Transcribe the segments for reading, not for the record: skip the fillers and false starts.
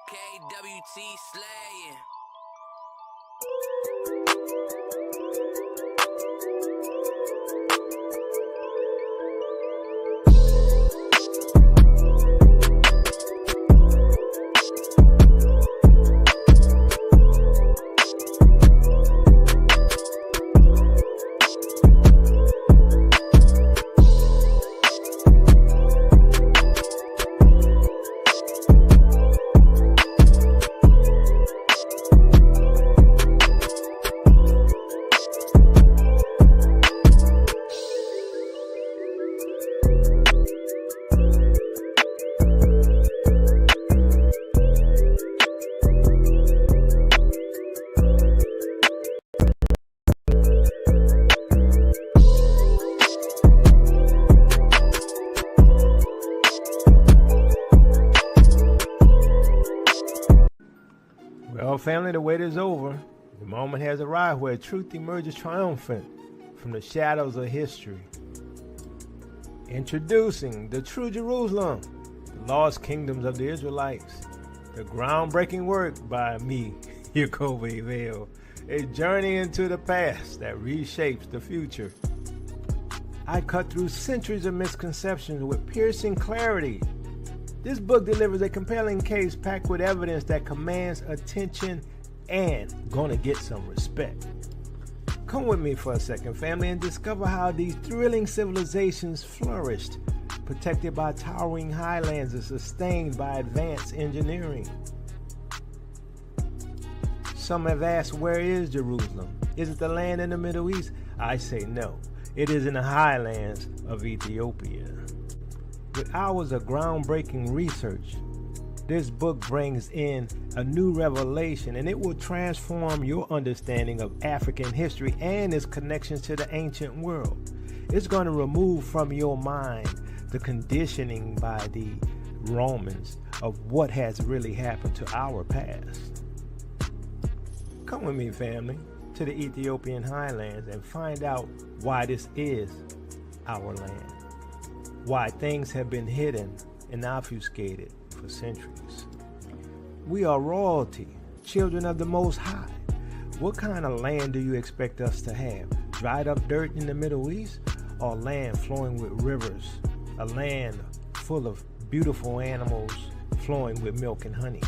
KWT slaying. Well, family, the wait is over. The moment has arrived where truth emerges triumphant from the shadows of history. Introducing the True Jerusalem, the Lost Kingdoms of the Israelites, the groundbreaking work by me, Jacoby Vale, a journey into the past that reshapes the future. I cut through centuries of misconceptions with piercing clarity. This book delivers a compelling case packed with evidence that commands attention and gonna get some respect. Come with me for a second, family, and discover how these thrilling civilizations flourished, protected by towering highlands and sustained by advanced engineering. Some have asked, where is Jerusalem? Is it the land in the Middle East? I say no. It is in the highlands of Ethiopia. With hours of groundbreaking research, this book brings in a new revelation, and it will transform your understanding of African history and its connections to the ancient world. It's going to remove from your mind the conditioning by the Romans of what has really happened to our past. Come with me, family, to the Ethiopian highlands and find out why this is our land. Why things have been hidden and obfuscated for centuries. We are royalty, children of the Most High. What kind of land do you expect us to have? Dried up dirt in the Middle East, or land flowing with rivers? A land full of beautiful animals flowing with milk and honey.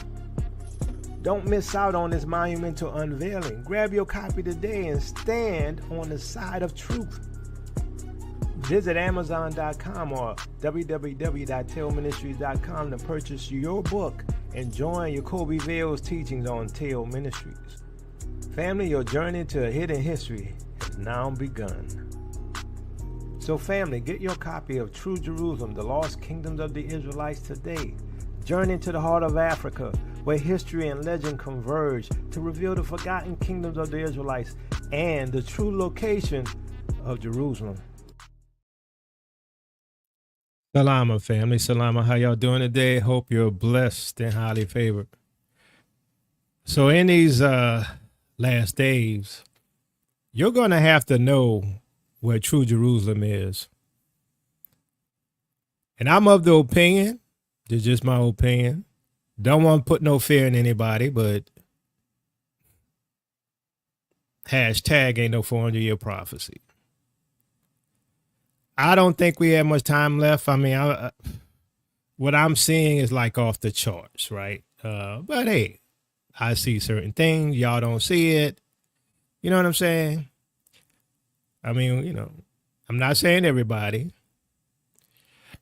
Don't miss out on this monumental unveiling. Grab your copy today and stand on the side of truth. Visit Amazon.com or www.tailministries.com to purchase your book and join Jacoby Vale's teachings on Tail Ministries. Family, your journey to a hidden history has now begun. So family, get your copy of True Jerusalem, the Lost Kingdoms of the Israelites today. Journey into the heart of Africa, where history and legend converge to reveal the forgotten kingdoms of the Israelites and the true location of Jerusalem. Salama, family. Salama. How y'all doing today? Hope you're blessed and highly favored. So in these last days, you're going to have to know where true Jerusalem is. And I'm of the opinion, this is just my opinion, don't want to put no fear in anybody, but hashtag ain't no 400-year prophecy. I don't think we have much time left. I mean, what I'm seeing is like off the charts, right? But hey, I see certain things. Y'all don't see it. You know what I'm saying? I mean, you know, I'm not saying everybody,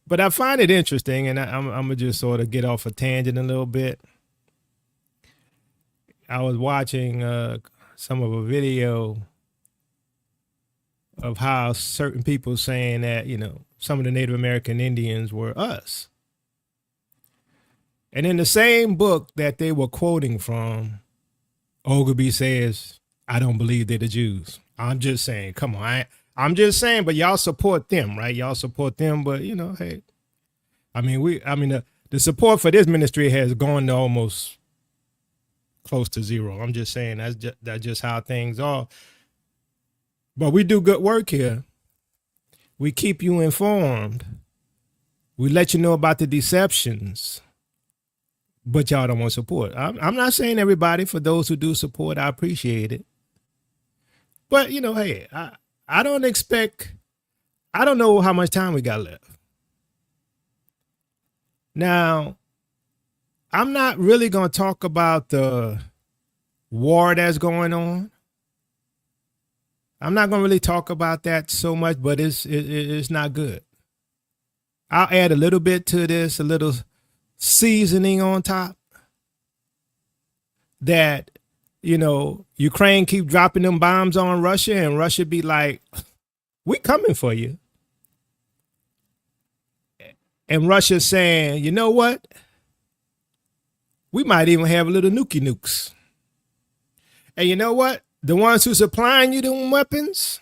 but I find it interesting, and I'm going to just sort of get off a tangent a little bit. I was watching some of a video of how certain people saying that, you know, some of the Native American Indians were us. And in the same book that they were quoting from, Ogilvy says, I don't believe they're the Jews. I'm just saying, come on. I'm just saying, but y'all support them, right? Y'all support them, but you know, hey, I mean, the support for this ministry has gone to almost close to zero. I'm just saying that's just how things are. But we do good work here. We keep you informed. We let you know about the deceptions. but y'all don't want support. I'm not saying everybody. For those who do support, I appreciate it. But you know, hey, I don't expect. I don't know how much time we got left. Now, I'm not really going to talk about the war that's going on. I'm not going to really talk about that so much, but it's not good. I'll add a little bit to this, a little seasoning on top. That, you know, Ukraine keep dropping them bombs on Russia, and Russia be like, we coming for you. And Russia saying, you know what? We might even have a little nukes. And you know what? The ones who supplying you them weapons,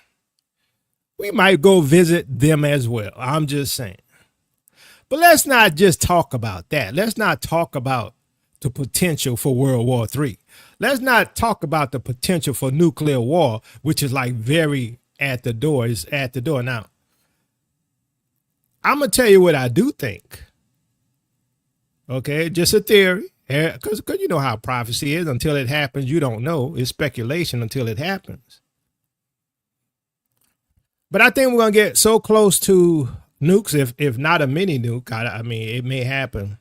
we might go visit them as well. I'm just saying. But let's not just talk about that. Let's not talk about the potential for World War III. Let's not talk about the potential for nuclear war, which is like very at the door. It's at the door now. I'm going to tell you what I do think. Okay, just a theory. Because you know how prophecy is. Until it happens, you don't know. It's speculation until it happens. But I think we're going to get so close to nukes, if not a mini nuke. I mean, it may happen.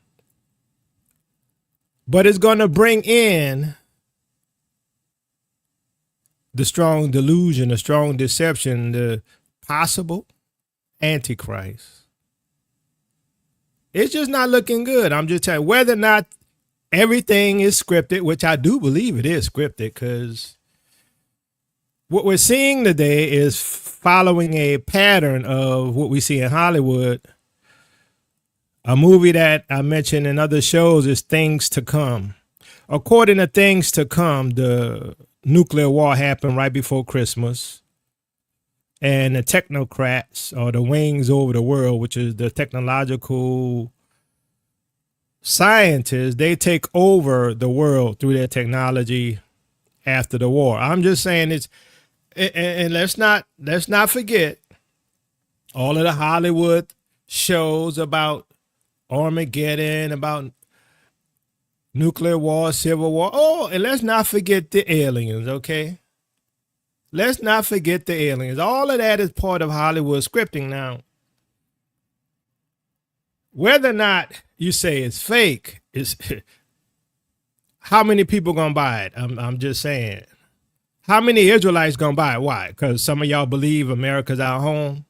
But it's going to bring in the strong delusion, the strong deception, the possible Antichrist. It's just not looking good. I'm just telling you, whether or not everything is scripted, which I do believe it is scripted, because what we're seeing today is following a pattern of what we see in Hollywood. A movie that I mentioned in other shows is Things to Come. According to Things to Come, the nuclear war happened right before Christmas. And the technocrats, or the wings over the world, which is the technological scientists, they take over the world through their technology after the war. I'm just saying it's, and let's not forget all of the Hollywood shows about Armageddon, about nuclear war, civil war. Oh, and let's not forget the aliens, okay? Let's not forget the aliens. All of that is part of Hollywood scripting now. Whether or not you say it's fake, is how many people gonna buy it? I'm just saying. How many Israelites gonna buy it? Why? Because some of y'all believe America's our home,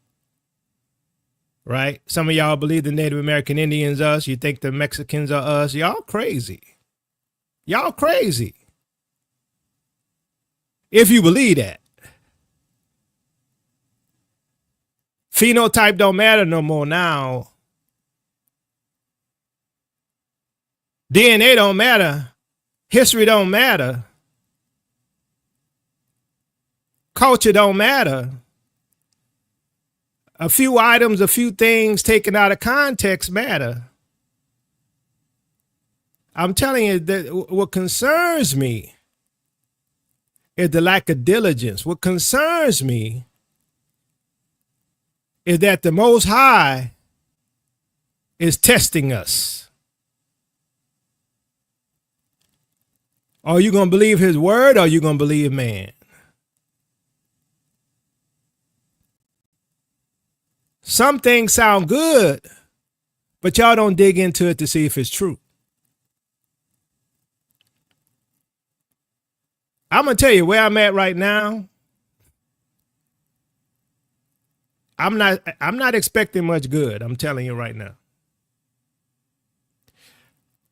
right? Some of y'all believe the Native American Indians us. You think the Mexicans are us. Y'all crazy. Y'all crazy. If you believe that. Phenotype don't matter no more now. DNA don't matter. History don't matter. Culture don't matter. A few items, a few things taken out of context matter. I'm telling you that what concerns me is the lack of diligence. What concerns me is that the Most High is testing us. Are you going to believe his word, or are you going to believe man? Some things sound good, but y'all don't dig into it to see if it's true. I'm going to tell you where I'm at right now. I'm not expecting much good. I'm telling you right now.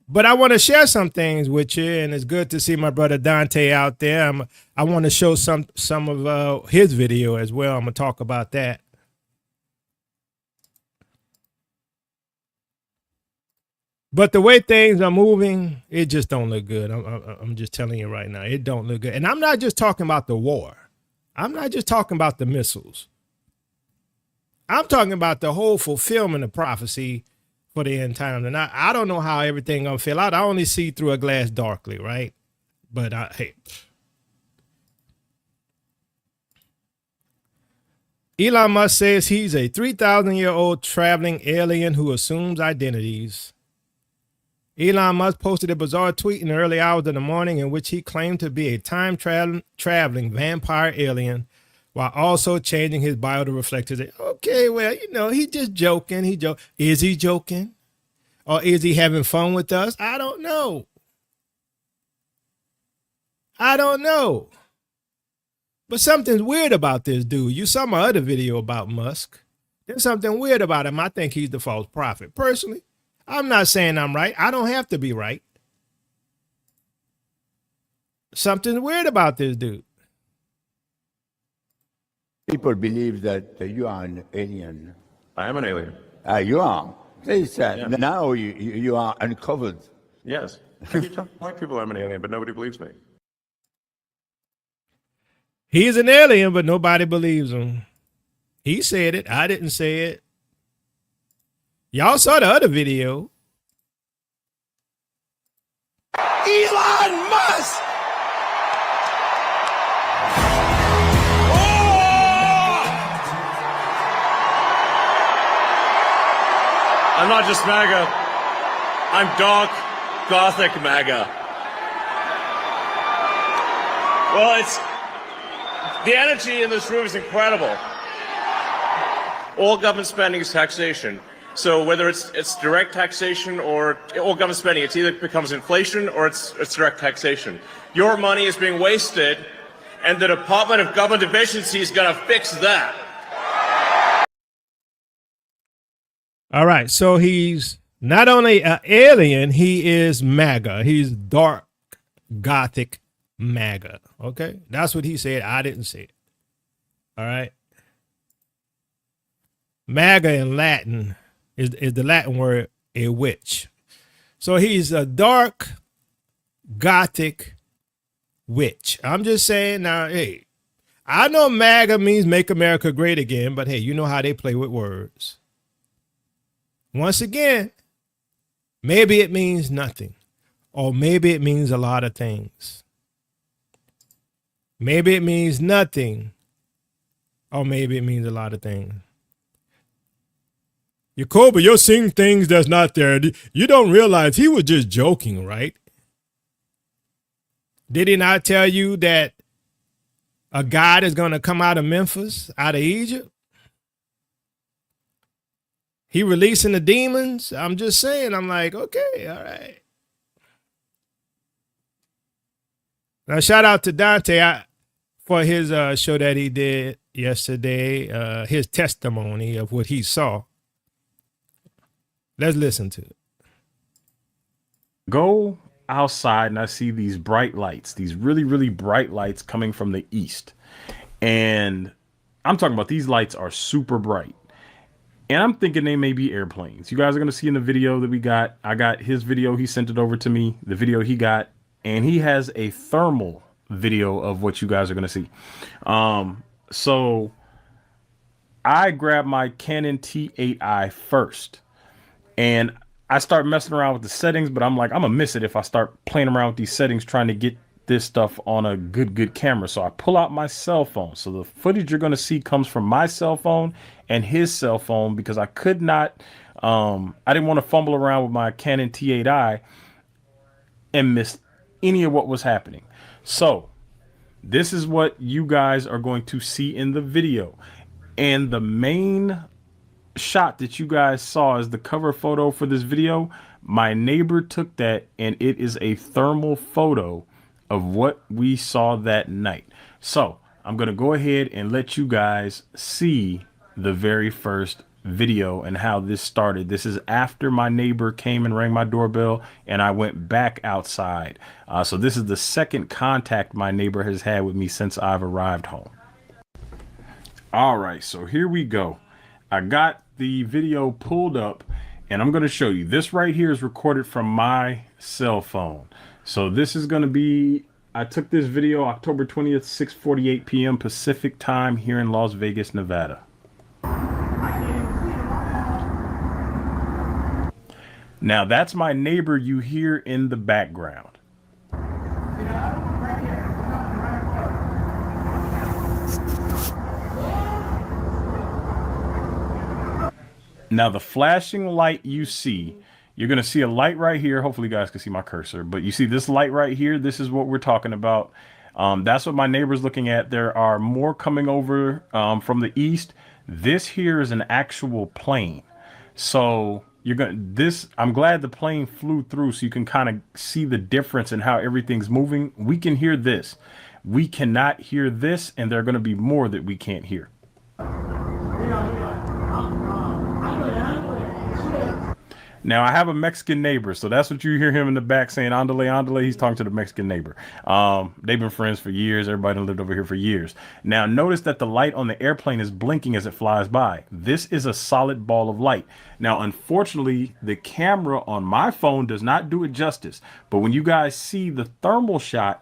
But I want to share some things with you, and it's good to see my brother Dante out there. I want to show some of his video as well. I'm going to talk about that. But the way things are moving, it just don't look good. I'm just telling you right now, it don't look good. And I'm not just talking about the war. I'm not just talking about the missiles. I'm talking about the whole fulfillment of prophecy for the end times. And I don't know how everything gonna fill out. I only see through a glass darkly, right? But hey. Elon Musk says he's a 3,000-year-old traveling alien who assumes identities Elon Musk posted a bizarre tweet in the early hours of the morning in which he claimed to be a time-traveling vampire alien while also changing his bio to reflect his... Okay, well, you know, he's just joking. Is he joking? Or is he having fun with us? I don't know. I don't know. But something's weird about this dude. You saw my other video about Musk. There's something weird about him. I think he's the false prophet. Personally, I'm not saying I'm right. I don't have to be right. Something's weird about this dude. People believe that you are an alien. I am an alien. You are. They said now you are uncovered. Yes. I keep telling white people I'm an alien, but nobody believes me. He's an alien, but nobody believes him. He said it. I didn't say it. Y'all saw the other video. Elon Musk! I'm not just MAGA. I'm dark, gothic MAGA. Well, the energy in this room is incredible. All government spending is taxation. So whether it's direct taxation or all government spending, it either becomes inflation or it's direct taxation. Your money is being wasted, and the Department of Government Efficiency is going to fix that. All right, so he's not only an alien, he is MAGA. He's dark, gothic MAGA. Okay, that's what he said. I didn't say it. All right. MAGA in Latin is the Latin word a witch. So he's a dark, gothic witch. I'm just saying now, hey, I know MAGA means make America great again, but hey, you know how they play with words. Once again, maybe it means nothing, or maybe it means a lot of things. Maybe it means nothing, or maybe it means a lot of things. Jacoby, you're seeing things that's not there. You don't realize he was just joking, right? Did he not tell you that a god is going to come out of Memphis, out of Egypt? He releasing the demons. I'm just saying, I'm like, okay, all right. Now, shout out to Dante for his show that he did yesterday, his testimony of what he saw. Let's listen to it. Go outside and I see these bright lights, these really, really bright lights coming from the east. And I'm talking about these lights are super bright. And I'm thinking they may be airplanes. You guys are going to see in the video that we got. I got his video. He sent it over to me, the video he got. And he has a thermal video of what you guys are going to see. So I grabbed my Canon T8i first. And I start messing around with the settings. But I'm like, I'm going to miss it if I start playing around with these settings trying to get this stuff on a good camera. So I pull out my cell phone. So the footage you're going to see comes from my cell phone and his cell phone, because I could not, I didn't want to fumble around with my Canon T8i and miss any of what was happening. So this is what you guys are going to see in the video. And the main shot that you guys saw is the cover photo for this video. My neighbor took that, and it is a thermal photo of what we saw that night. So I'm going to go ahead and let you guys see the very first video and how this started. This is after my neighbor came and rang my doorbell and I went back outside. So this is the second contact my neighbor has had with me since I've arrived home. All right, so here we go. I got the video pulled up and I'm going to show you. This right here is recorded from my cell phone. So this is going to be, I took this video October 20th, 6:48 p.m. Pacific time here in Las Vegas, Nevada. Now that's my neighbor you hear in the background. Now the flashing light you see you're going to see a light right here. Hopefully you guys can see my cursor, but you see this light right here. This is what we're talking about. That's what my neighbor's looking at. There are more coming over from the east. This here is an actual plane. So I'm glad the plane flew through so you can kind of see the difference in how everything's moving. We can hear this. We cannot hear this, and there are going to be more that we can't hear. Now, I have a Mexican neighbor, so that's what you hear him in the back saying, andale, andale. He's talking to the Mexican neighbor. They've been friends for years. Everybody lived over here for years. Now, notice that the light on the airplane is blinking as it flies by. This is a solid ball of light. Now, unfortunately, the camera on my phone does not do it justice. But when you guys see the thermal shot,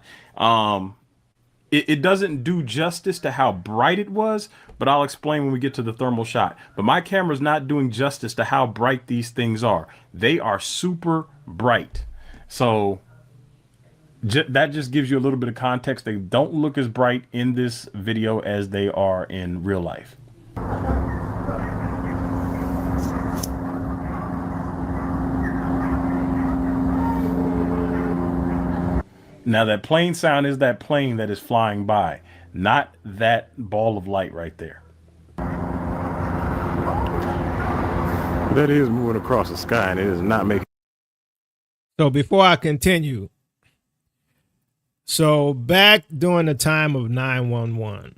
it doesn't do justice to how bright it was, but I'll explain when we get to the thermal shot. But my camera's not doing justice to how bright these things are. They are super bright. So that just gives you a little bit of context. They don't look as bright in this video as they are in real life. Now that plane sound is that plane that is flying by, not that ball of light right there. That is moving across the sky, and it is not making. So before I continue, so back during the time of 9/11,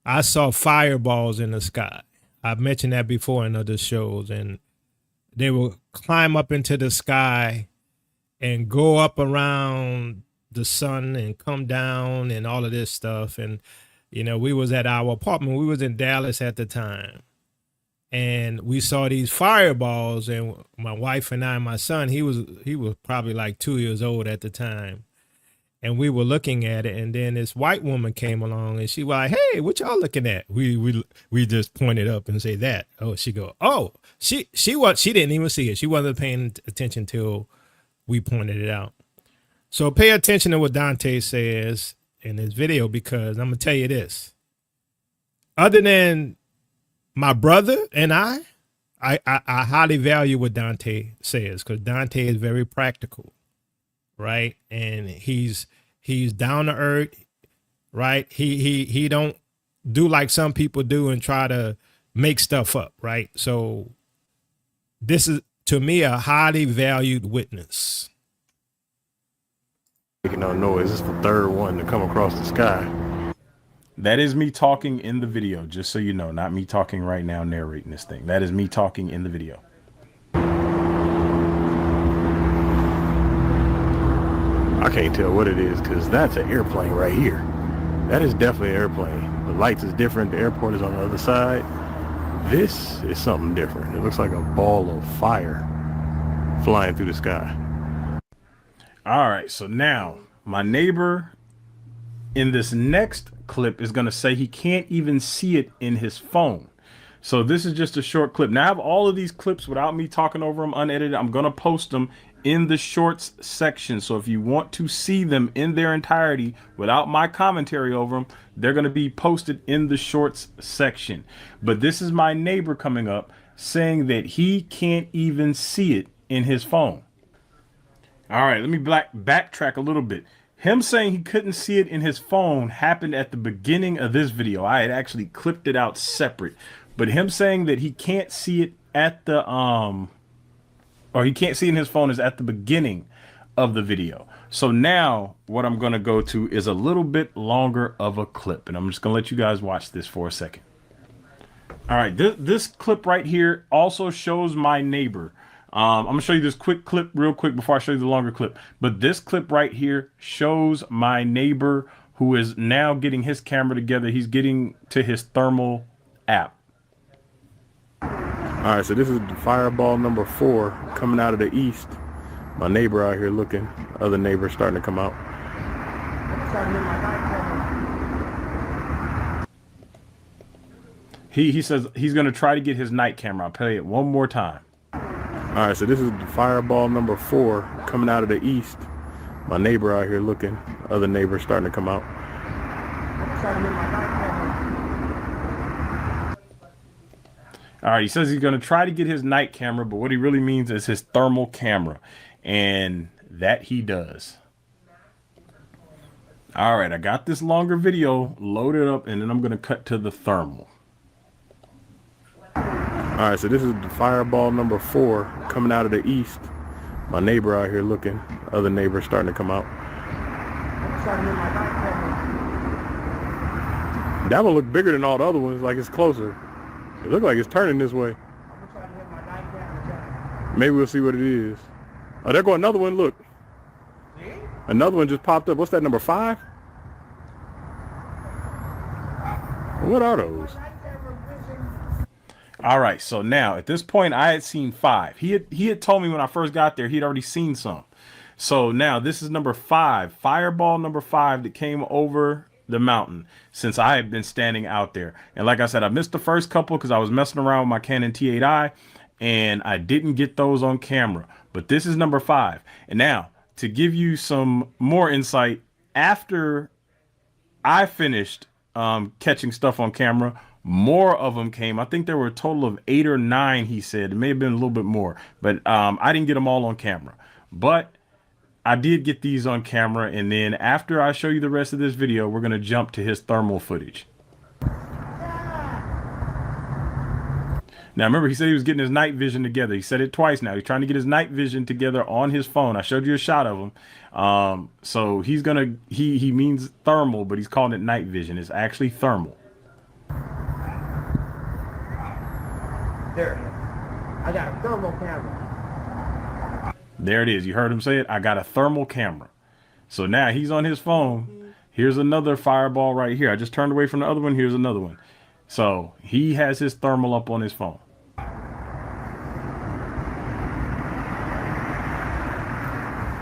I saw fireballs in the sky. I've mentioned that before in other shows, and they will climb up into the sky and go up around the sun and come down and all of this stuff. And, you know, we was at our apartment. We was in Dallas at the time. And we saw these fireballs, and my wife and I, my son, he was probably like 2 years old at the time. And we were looking at it, and then this white woman came along, and she was like, "Hey, what y'all looking at?" We just pointed up and say that. Oh, she go, "Oh, she didn't even see it. She wasn't paying attention till we pointed it out." So pay attention to what Dante says in this video, because I'm gonna tell you this. Other than my brother and I highly value what Dante says, because Dante is very practical, right? And he's down to earth, right? He don't do like some people do and try to make stuff up, right? So this is, to me, a highly valued witness. Making no noise. This is the third one to come across the sky. That is me talking in the video, just so you know, not me talking right now narrating this thing. That is me talking in the video. I can't tell what it is, because that's an airplane right here. That is definitely an airplane. The lights is different. The airport is on the other side. This is something different. It looks like a ball of fire flying through the sky. All right, so now my neighbor in this next clip is going to say he can't even see it in his phone. So this is just a short clip. Now I have all of these clips without me talking over them unedited. I'm going to post them in the shorts section. So if you want to see them in their entirety without my commentary over them, they're going to be posted in the shorts section. But this is my neighbor coming up saying that he can't even see it in his phone. All right, let me backtrack a little bit. Him saying he couldn't see it in his phone happened at the beginning of this video. I had actually clipped it out separate. But him saying that he can't see it at the or he can't see it in his phone is at the beginning of the video. So now what I'm going to go to is a little bit longer of a clip, and I'm just going to let you guys watch this for a second. All right, this clip right here also shows my neighbor. I'm going to show you this quick clip real quick before I show you the longer clip. But this clip right here shows my neighbor who is now getting his camera together. He's getting to his thermal app. All right, so this is the fireball number 4 coming out of the east. My neighbor out here looking. Other neighbor starting to come out. He says he's going to try to get his night camera. I'll play it one more time. All right, so this is the fireball number 4 coming out of the east. My neighbor out here looking. Other neighbor starting to come out. All All right, he says he's going to try to get his night camera, but what he really means is his thermal camera. And that he does. All right, I got this longer video loaded up, and then I'm going to cut to the thermal. All right, so this is the fireball number 4 coming out of the east. My neighbor out here looking. Other neighbor starting to come out. That one looked bigger than all the other ones, like it's closer. It looked like it's turning this way. Maybe we'll see what it is. Oh, there go another one, look. Another one just popped up. What's that, number 5? What are those? All right, so now at this point I had seen 5. He had told me when I first got there he'd already seen some. So now this is number 5, fireball number 5 that came over the mountain since I had been standing out there. And like I said, I missed the first couple because I was messing around with my Canon T8i and I didn't get those on camera. But this is number 5. And now to give you some more insight, after I finished catching stuff on camera, more of them came. I think there were a total of 8 or 9, he said. It may have been a little bit more, but I didn't get them all on camera. But I did get these on camera, and then after I show you the rest of this video, we're going to jump to his thermal footage. Now, remember, he said he was getting his night vision together. He said it twice now. He's trying to get his night vision together on his phone. I showed you a shot of him. So he's going to, he means thermal, but he's calling it night vision. It's actually thermal. There. I got a thermal camera. There it is. You heard him say it. I got a thermal camera. So now he's on his phone. Here's another fireball right here. I just turned away from the other one. Here's another one. So he has his thermal up on his phone.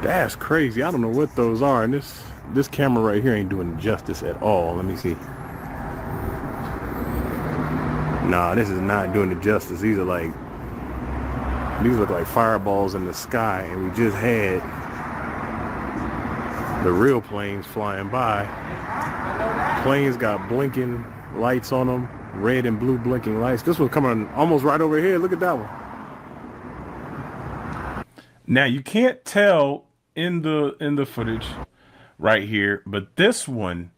That's crazy. I don't know what those are. And this camera right here ain't doing justice at all. Let me see. Nah, this is not doing it justice. These look like fireballs in the sky, and we just had the real planes flying by. Planes got blinking lights on them, red and blue blinking lights. This one coming almost right over here. Look at that one. Now you can't tell in the footage right here, but this one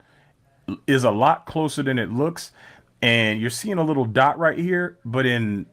is a lot closer than it looks. And you're seeing a little dot right here, but in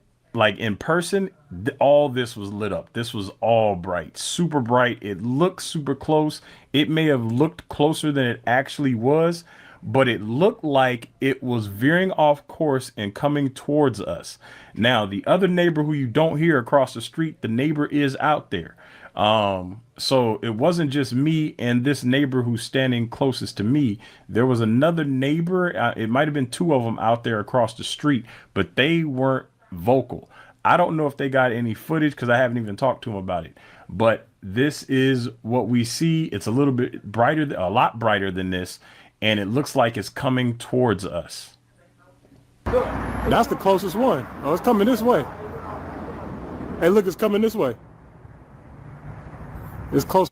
person, all this was lit up. This was all bright, super bright. It looked super close. It may have looked closer than it actually was, but it looked like it was veering off course and coming towards us. Now, the other neighbor who you don't hear across the street, the neighbor is out there. So it wasn't just me and this neighbor who's standing closest to me. There was another neighbor. It might have been 2 of them out there across the street, but they weren't vocal. I don't know if they got any footage because I haven't even talked to them about it. But this is what we see. It's a little bit brighter, a lot brighter than this, and it looks like it's coming towards us. That's the closest one. Oh, it's coming this way. Hey, look, it's coming this way. It's close.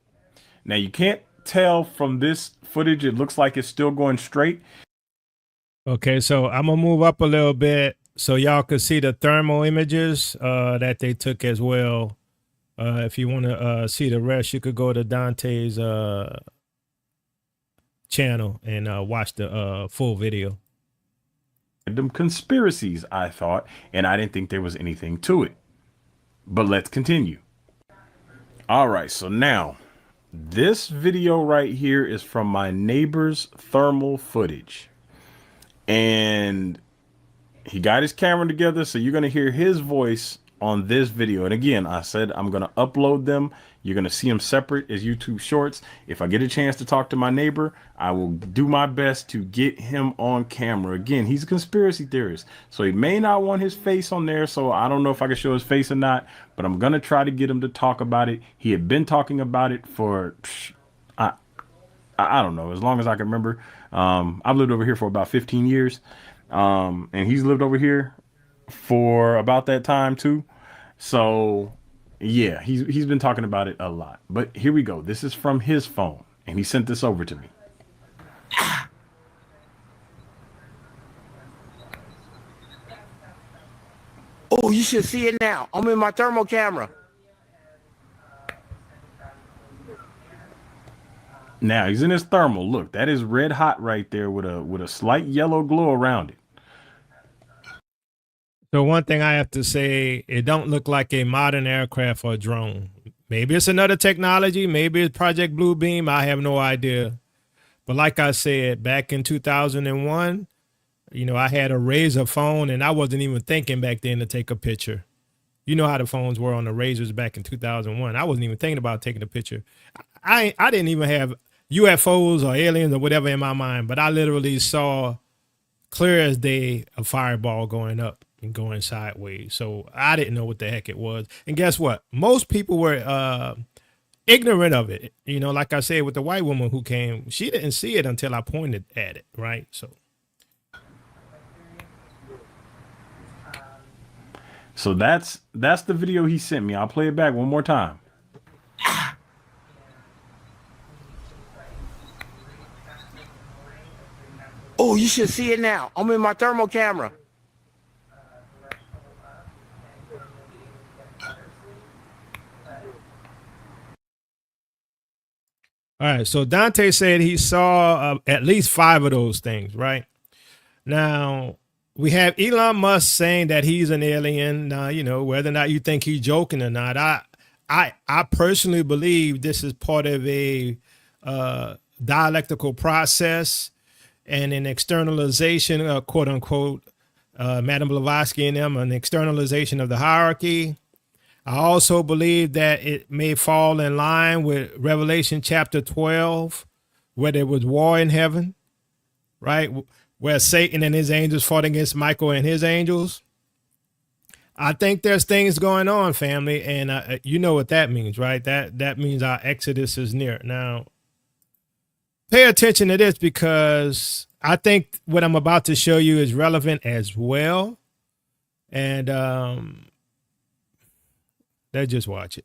Now you can't tell from this footage. It looks like it's still going straight. Okay, so I'm gonna move up a little bit so y'all can see the thermal images that they took as well. If you want to see the rest, you could go to Dante's channel and watch the full video. Random conspiracies, I thought, and I didn't think there was anything to it. But let's continue. All right, so now this video right here is from my neighbor's thermal footage. And he got his camera together, so you're going to hear his voice on this video. And again, I said I'm going to upload them. You're going to see them separate as YouTube shorts. If I get a chance to talk to my neighbor, I will do my best to get him on camera. Again, he's a conspiracy theorist, so he may not want his face on there. So I don't know if I can show his face or not, but I'm going to try to get him to talk about it. He had been talking about it for, I don't know, as long as I can remember. I've lived over here for about 15 years. And he's lived over here for about that time too. So yeah, he's been talking about it a lot. But here we go. This is from his phone, and he sent this over to me. Oh, you should see it now. I'm in my thermal camera. Now he's in his thermal. Look, that is red hot right there with a slight yellow glow around it. So one thing I have to say, it don't look like a modern aircraft or drone. Maybe it's another technology. Maybe it's Project Bluebeam. I have no idea. But like I said, back in 2001, you know, I had a Razor phone and I wasn't even thinking back then to take a picture. You know how the phones were on the Razors back in 2001. I wasn't even thinking about taking a picture. I didn't even have UFOs or aliens or whatever in my mind, but I literally saw clear as day a fireball going up and going sideways. So I didn't know what the heck it was. And guess what? Most people were ignorant of it. You know, like I said, with the white woman who came, she didn't see it until I pointed at it, right? So that's the video he sent me. I'll play it back one more time. Oh, you should see it now. I'm in my thermal camera. All right. So Dante said he saw at least 5 of those things, right? Now, we have Elon Musk saying that he's an alien. Now, you know, whether or not you think he's joking or not, I personally believe this is part of a dialectical process and an externalization, quote unquote, Madame Blavatsky and them, an externalization of the hierarchy. I also believe that it may fall in line with Revelation chapter 12, where there was war in heaven, right? Where Satan and his angels fought against Michael and his angels. I think there's things going on, family, and you know what that means, right? That means our exodus is near. Now, pay attention to this because I think what I'm about to show you is relevant as well. And let's just watch it.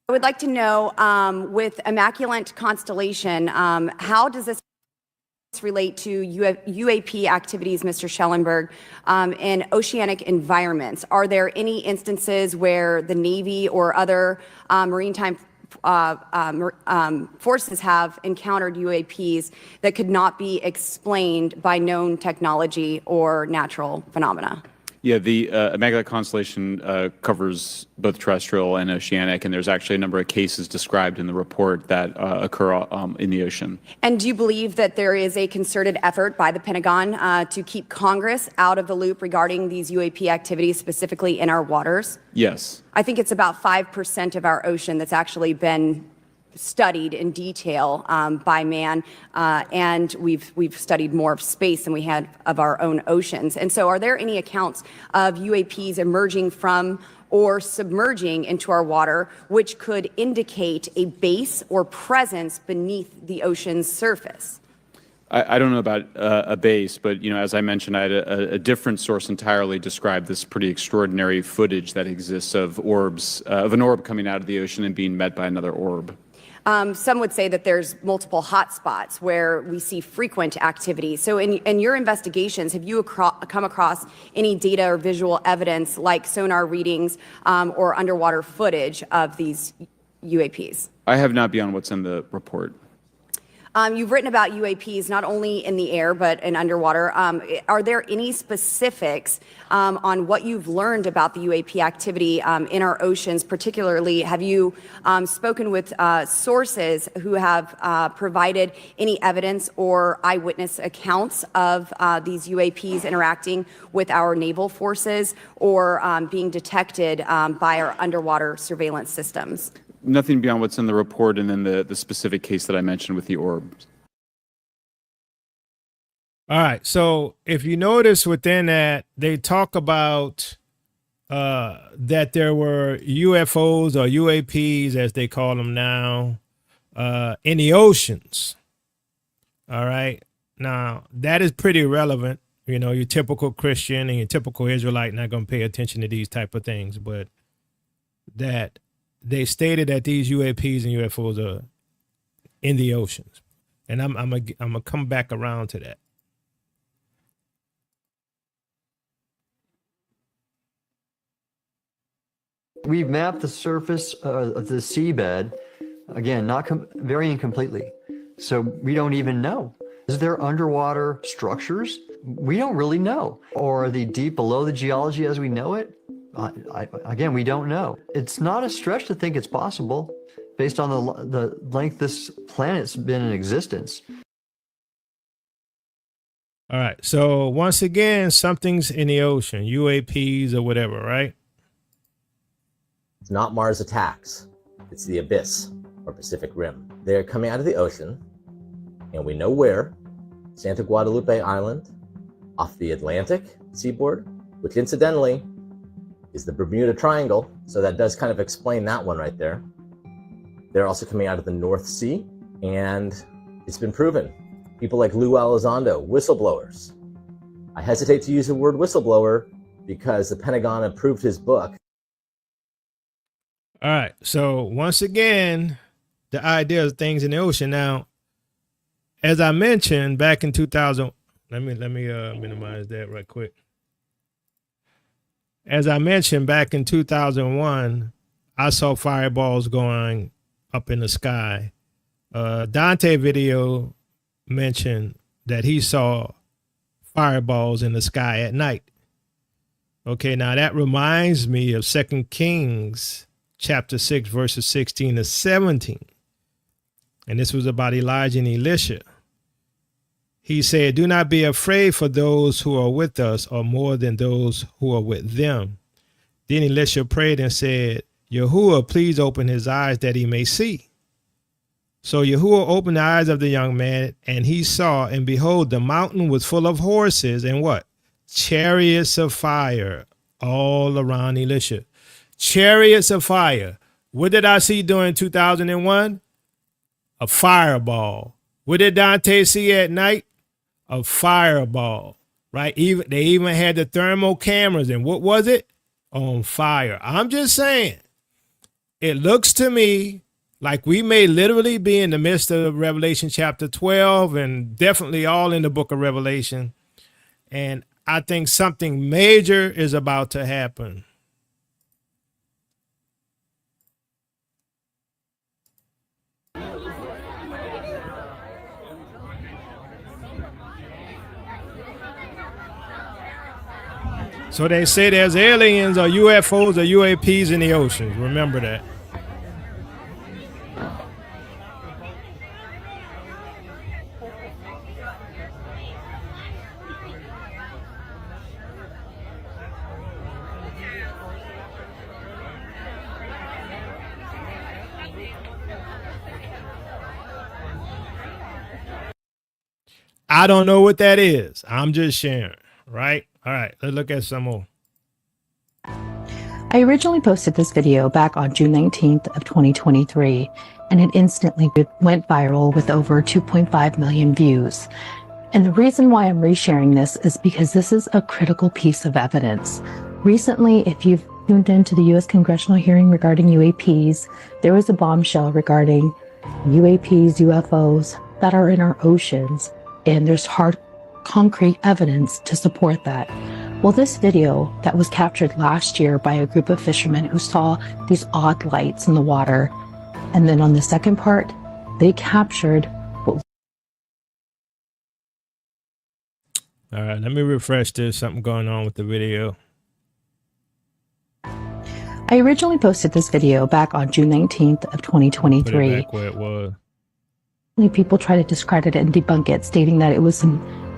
I would like to know, with Immaculate Constellation, how does this relate to UAP activities, Mr. Schellenberg, in oceanic environments? Are there any instances where the Navy or other maritime forces have encountered UAPs that could not be explained by known technology or natural phenomena? Yeah, the Immaculate Constellation covers both terrestrial and oceanic, and there's actually a number of cases described in the report that occur in the ocean. And do you believe that there is a concerted effort by the Pentagon to keep Congress out of the loop regarding these UAP activities, specifically in our waters? Yes. I think it's about 5% of our ocean that's actually been studied in detail by man, and we've studied more of space than we had of our own oceans. And so are there any accounts of UAPs emerging from or submerging into our water which could indicate a base or presence beneath the ocean's surface? I don't know about a base, but you know, as I mentioned, I had a different source entirely describe this pretty extraordinary footage that exists of orbs, of an orb coming out of the ocean and being met by another orb. Some would say that there's multiple hotspots where we see frequent activity. So in your investigations, have you come across any data or visual evidence like sonar readings or underwater footage of these UAPs? I have not beyond what's in the report. You've written about UAPs not only in the air but in underwater. Are there any specifics on what you've learned about the UAP activity in our oceans? Particularly, have you spoken with sources who have provided any evidence or eyewitness accounts of these UAPs interacting with our naval forces or being detected by our underwater surveillance systems? Nothing beyond what's in the report and then the specific case that I mentioned with the orbs. All right. So if you notice within that, they talk about that there were UFOs or UAPs, as they call them now, in the oceans. All right. Now, that is pretty relevant. You know, your typical Christian and your typical Israelite not going to pay attention to these type of things, but that they stated that these UAPs and UFOs are in the oceans. And I'm gonna come back around to that. We've mapped the surface of the seabed, again, very incompletely. So we don't even know. Is there underwater structures? We don't really know. Or are they deep below the geology as we know it? Again, we don't know. It's not a stretch to think it's possible based on the length this planet's been in existence. All right. So once again, something's in the ocean, UAPs or whatever, right? It's not Mars attacks. It's the abyss or Pacific Rim. They're coming out of the ocean, and we know where. Santa Guadalupe Island, off the Atlantic seaboard, which incidentally is the Bermuda Triangle. So that does kind of explain that one right there. They're also coming out of the North Sea, and it's been proven. People like Lou Elizondo, whistleblowers. I hesitate to use the word whistleblower because the Pentagon approved his book. All right. So once again, the idea of things in the ocean. Now, as I mentioned back in 2000, let me minimize that right quick. As I mentioned back in 2001, I saw fireballs going up in the sky. Dante video mentioned that he saw fireballs in the sky at night. Okay, now that reminds me of 2 Kings chapter 6, verses 16 to 17. And this was about Elijah and Elisha. He said, "Do not be afraid, for those who are with us are more than those who are with them." Then Elisha prayed and said, "Yahuwah, please open his eyes that he may see." So Yahuwah opened the eyes of the young man, and he saw, and behold, the mountain was full of horses and what? Chariots of fire all around Elisha. Chariots of fire. What did I see during 2001? A fireball. What did Dante see at night? A fireball, right? They even had the thermal cameras, and what was it? On fire. I'm just saying, it looks to me like we may literally be in the midst of Revelation chapter 12 and definitely all in the book of Revelation. And I think something major is about to happen. So they say there's aliens or UFOs or UAPs in the oceans. Remember that. I don't know what that is. I'm just sharing, right? All right, let's look at some more. I originally posted this video back on June 19th of 2023, and it instantly went viral with over 2.5 million views. And the reason why I'm resharing this is because this is a critical piece of evidence. Recently, if you've tuned into the U.S. congressional hearing regarding UAPs, there was a bombshell regarding UAPs, UFOs that are in our oceans, and there's hard concrete evidence to support that. Well, this video that was captured last year by a group of fishermen who saw these odd lights in the water, and then on the second part, they captured what... All right, let me refresh this. Something going on with the video. I originally posted this video back on June 19th of 2023. Put it back where it was. People try to discredit it and debunk it, stating that it was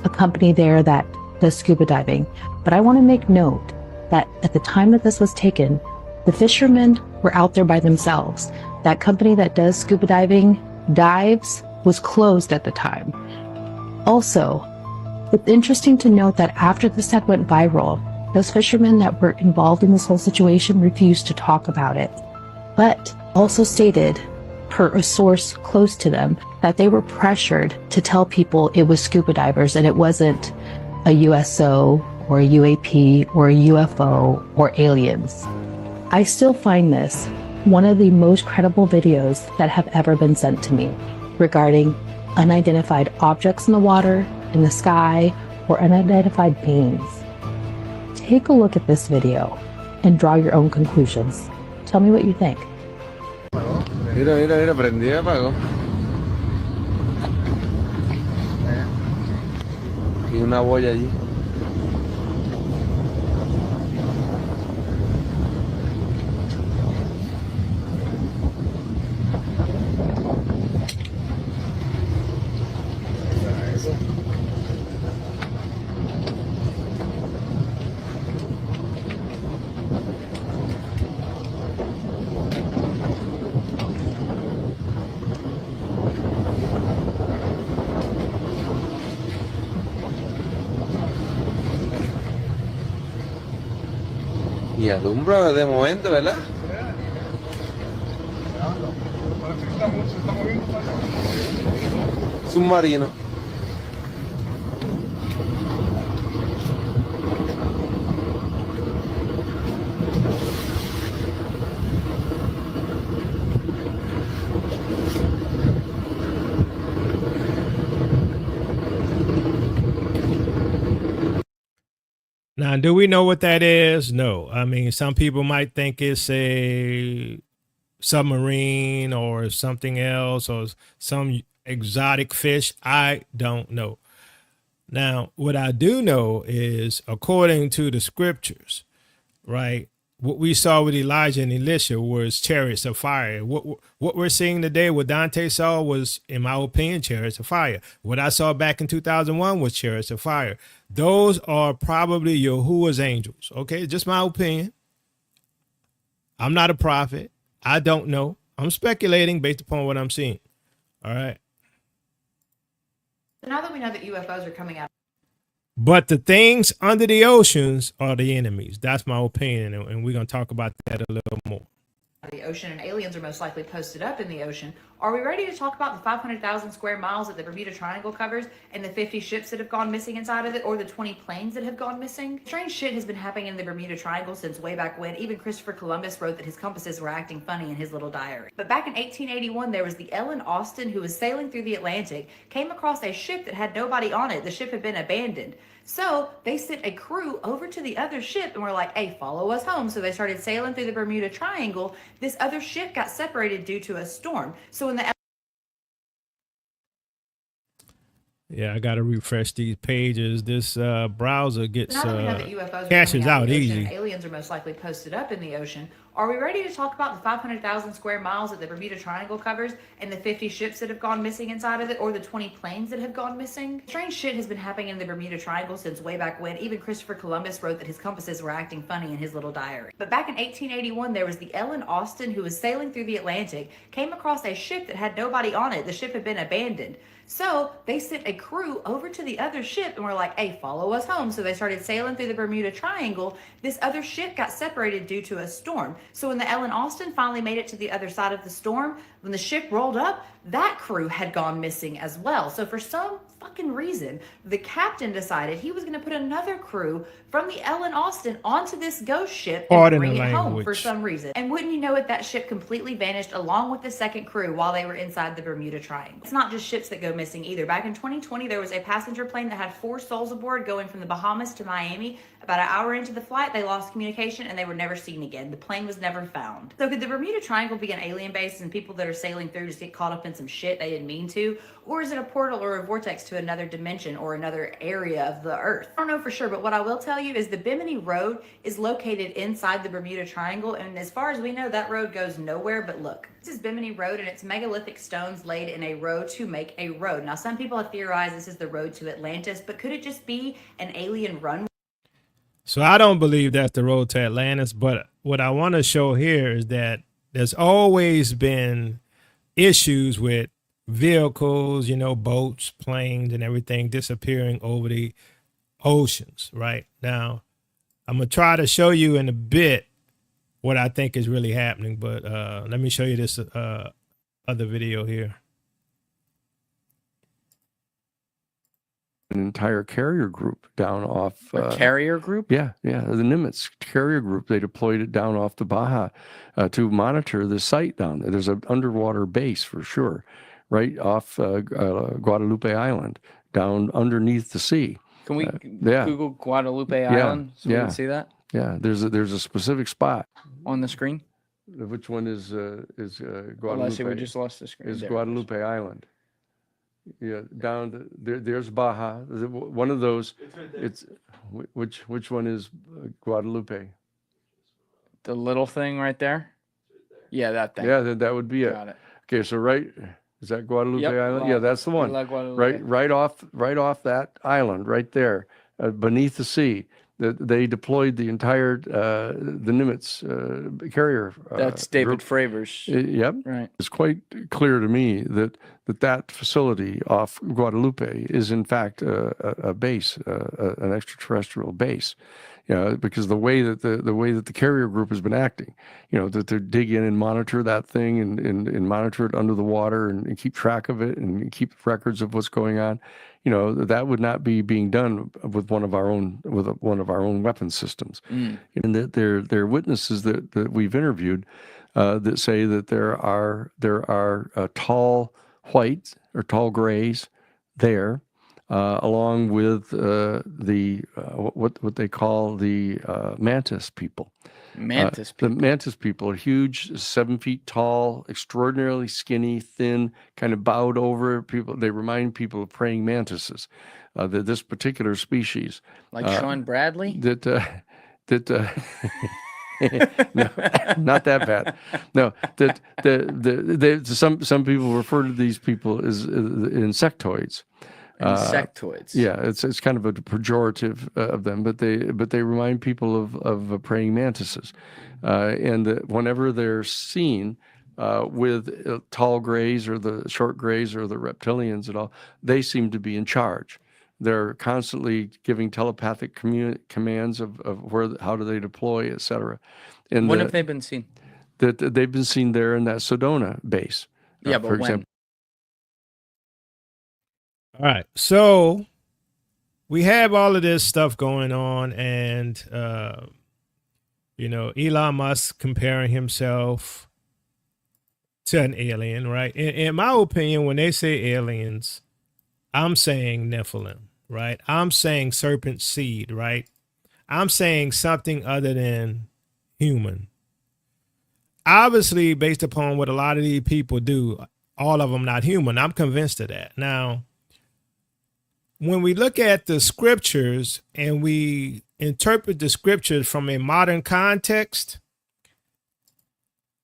a company there that does scuba diving. But I want to make note that at the time that this was taken, the fishermen were out there by themselves. That company that does scuba diving, Dives, was closed at the time. Also, it's interesting to note that after this had went viral, those fishermen that were involved in this whole situation refused to talk about it, but also stated, per a source close to them, that they were pressured to tell people it was scuba divers and it wasn't a USO or a UAP or a UFO or aliens. I still find this one of the most credible videos that have ever been sent to me regarding unidentified objects in the water, in the sky, or unidentified beings. Take a look at this video and draw your own conclusions. Tell me what you think. Mira, mira, mira, prendí y apagó. Y una boya allí. Y alumbra de momento, ¿verdad? Submarino. Now, do we know what that is? No. I mean, some people might think it's a submarine or something else or some exotic fish. I don't know. Now, what I do know is, according to the scriptures, right, what we saw with Elijah and Elisha was chariots of fire. What we're seeing today, what Dante saw was, in my opinion, chariots of fire. What I saw back in 2001 was chariots of fire. Those are probably Yahuwah's angels. Okay, just my opinion. I'm not a prophet. I don't know. I'm speculating based upon what I'm seeing. All right. So now that we know that UFOs are coming out. But the things under the oceans are the enemies. That's my opinion. And we're going to talk about that a little more. The ocean and aliens are most likely posted up in the ocean. Are we ready to talk about the 500,000 square miles that the Bermuda Triangle covers and the 50 ships that have gone missing inside of it, or the 20 planes that have gone missing? Strange shit has been happening in the Bermuda Triangle since way back when. Even Christopher Columbus wrote that his compasses were acting funny in his little diary. But back in 1881, there was the Elon Austin, who was sailing through the Atlantic, came across a ship that had nobody on it. The ship had been abandoned. So they sent a crew over to the other ship and were like, hey, follow us home. So they started sailing through the Bermuda Triangle. This other ship got separated due to a storm. So when the Yeah, I got to refresh these pages. This browser gets now that we know that UFOs are caches coming out of the ocean easy. and aliens are most likely posted up in the ocean, are we ready to talk about the 500,000 square miles that the Bermuda Triangle covers and the 50 ships that have gone missing inside of it, or the 20 planes that have gone missing? Strange shit has been happening in the Bermuda Triangle since way back when. Even Christopher Columbus wrote that his compasses were acting funny in his little diary. But back in 1881, there was the Elon Austin, who was sailing through the Atlantic, came across a ship that had nobody on it. The ship had been abandoned. So they sent a crew over to the other ship and were like, hey, follow us home. So they started sailing through the Bermuda Triangle. This other ship got separated due to a storm. So when the Elon Austin finally made it to the other side of the storm, when the ship rolled up, that crew had gone missing as well. So for some fucking reason, the captain decided he was going to put another crew from the Elon Austin onto this ghost ship and bring it home for some reason. And wouldn't you know it, that ship completely vanished along with the second crew while they were inside the Bermuda Triangle. It's not just ships that go missing either. Back in 2020, there was a passenger plane that had 4 souls aboard going from the Bahamas to Miami. About an hour into the flight, they lost communication and they were never seen again. The plane was never found. So could the Bermuda Triangle be an alien base and people that are sailing through just get caught up in some shit they didn't mean to? Or is it a portal or a vortex to another dimension or another area of the earth? I don't know for sure, but what I will tell you is the Bimini Road is located inside the Bermuda Triangle, and as far as we know, that road goes nowhere but look. This is Bimini Road, and it's megalithic stones laid in a row to make a road. Now, some people have theorized this is the road to Atlantis, but could it just be an alien runway? So I don't believe that's the road to Atlantis, but what I want to show here is that there's always been issues with vehicles, you know, boats, planes, and everything disappearing over the oceans. Right now, I'm gonna try to show you in a bit what I think is really happening, but let me show you this other video here. An entire carrier group down off carrier group. Yeah, the Nimitz carrier group. They deployed it down off the Baja to monitor the site down there. There's an underwater base for sure, right off Guadalupe Island, down underneath the sea. Can we Google Guadalupe Island so we can see that? Yeah, there's a specific spot on the screen. Which one is Guadalupe? Unless we just lost the screen. Is There it Guadalupe Island. Yeah, down there's Baja. One of those. It's which one is Guadalupe? The little thing right there. Yeah, that thing. Yeah, that would be it. Got it. Okay, so is that Guadalupe Yep, Island? Yeah, that's the one. La Guadalupe. Right off that island, right there, beneath the sea. They deployed the entire the Nimitz carrier. That's David group. Fravers. Yep. Right. It's quite clear to me that facility off Guadalupe is in fact a base, an extraterrestrial base. Because the way that the carrier group has been acting, that they dig in and monitor that thing and monitor it under the water and keep track of it and keep records of what's going on, that would not be being done with one of our own weapon systems. And that there are witnesses that we've interviewed that say that there are tall whites or tall grays there. Along with what they call the mantis people. Mantis people. The mantis people are huge, 7 feet tall, extraordinarily skinny, thin, kind of bowed over people. They remind people of praying mantises. This particular species, like Sean Bradley. No, not that bad. No, some people refer to these people as insectoids. Insectoids. Yeah, it's kind of a pejorative of them, but they remind people of praying mantises, and whenever they're seen with tall grays or the short grays or the reptilians at all, they seem to be in charge. They're constantly giving telepathic commands of how do they deploy, etc. And when have they been seen? That they've been seen there in that Sedona base. Yeah, but for when? example. All right, so we have all of this stuff going on, and Elon Musk comparing himself to an alien, right? In my opinion, when they say aliens, I'm saying Nephilim, right? I'm saying serpent seed, right? I'm saying something other than human. Obviously, based upon what a lot of these people do, all of them not human. I'm convinced of that. Now, when we look at the scriptures and we interpret the scriptures from a modern context,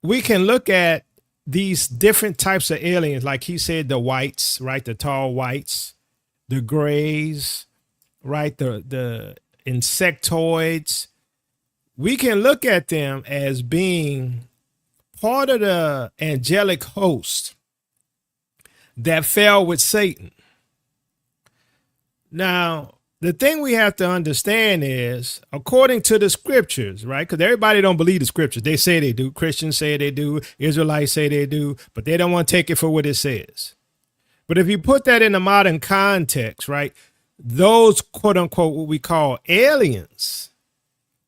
we can look at these different types of aliens, like he said, the whites, right? The tall whites, the grays, right? The insectoids. We can look at them as being part of the angelic host that fell with Satan. Now, the thing we have to understand is, according to the scriptures, right? Because everybody don't believe the scriptures. They say they do. Christians say they do. Israelites say they do, but they don't want to take it for what it says. But if you put that in a modern context, right, those quote unquote what we call aliens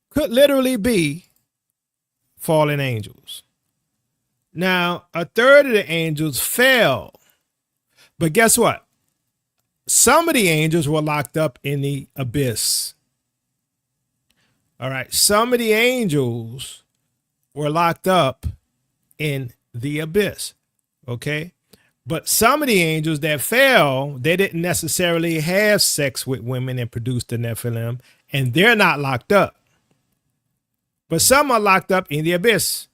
could literally be fallen angels. Now, a third of the angels fell, but guess what? Some of the angels were locked up in the abyss. All right. Some of the angels were locked up in the abyss. Okay. But some of the angels that fell, they didn't necessarily have sex with women and produce the Nephilim, and they're not locked up. But some are locked up in the abyss,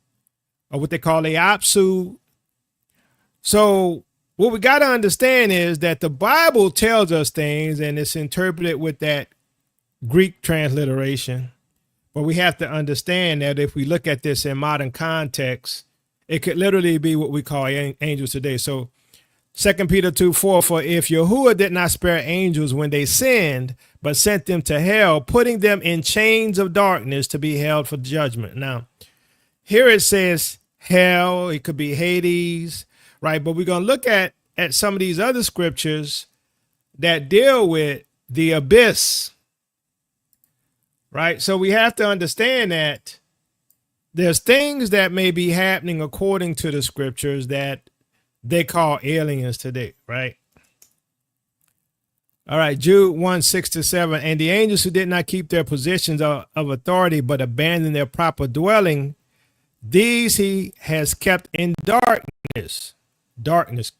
or what they call the Apsu. So what we got to understand is that the Bible tells us things, and it's interpreted with that Greek transliteration. But we have to understand that if we look at this in modern context, it could literally be what we call angels today. So 2 Peter 2:4, for if Yahuwah did not spare angels when they sinned, but sent them to hell, putting them in chains of darkness to be held for judgment. Now, here it says hell, it could be Hades, right? But we're going to look at some of these other scriptures that deal with the abyss, right? So we have to understand that there's things that may be happening according to the scriptures that they call aliens today, right? All right, Jude 1:6-7, and the angels who did not keep their positions of authority, but abandoned their proper dwelling, These he has kept in darkness. Darkness.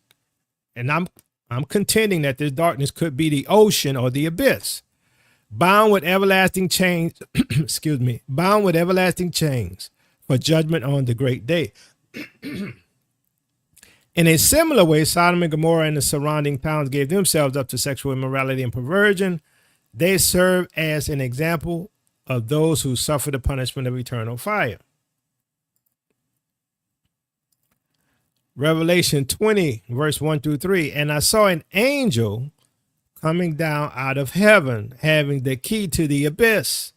And I'm contending that this darkness could be the ocean or the abyss. Bound with everlasting chains, excuse me, bound with everlasting chains for judgment on the great day. In a similar way, Sodom and Gomorrah and the surrounding towns gave themselves up to sexual immorality and perversion. They serve as an example of those who suffer the punishment of eternal fire. Revelation 20, verse 1 through 3. And I saw an angel coming down out of heaven, having the key to the abyss,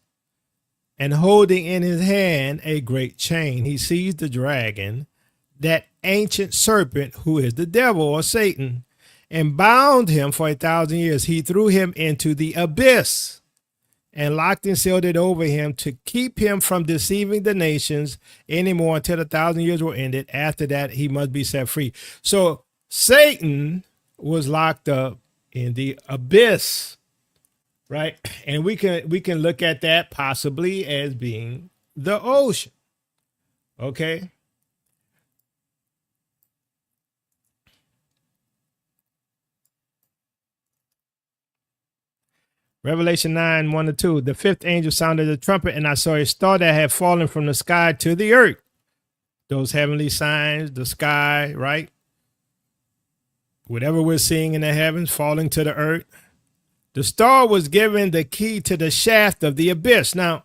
and holding in his hand a great chain. He seized the dragon, that ancient serpent who is the devil or Satan, and bound him for 1,000 years. He threw him into the abyss and locked and sealed it over him to keep him from deceiving the nations anymore until the 1,000 years were ended. After that, he must be set free. So Satan was locked up in the abyss, right? And we can look at that possibly as being the ocean. Okay. Revelation 9, 1 to 2. The fifth angel sounded the trumpet, and I saw a star that had fallen from the sky to the earth. Those heavenly signs, the sky, right? Whatever we're seeing in the heavens falling to the earth. The star was given the key to the shaft of the abyss. Now,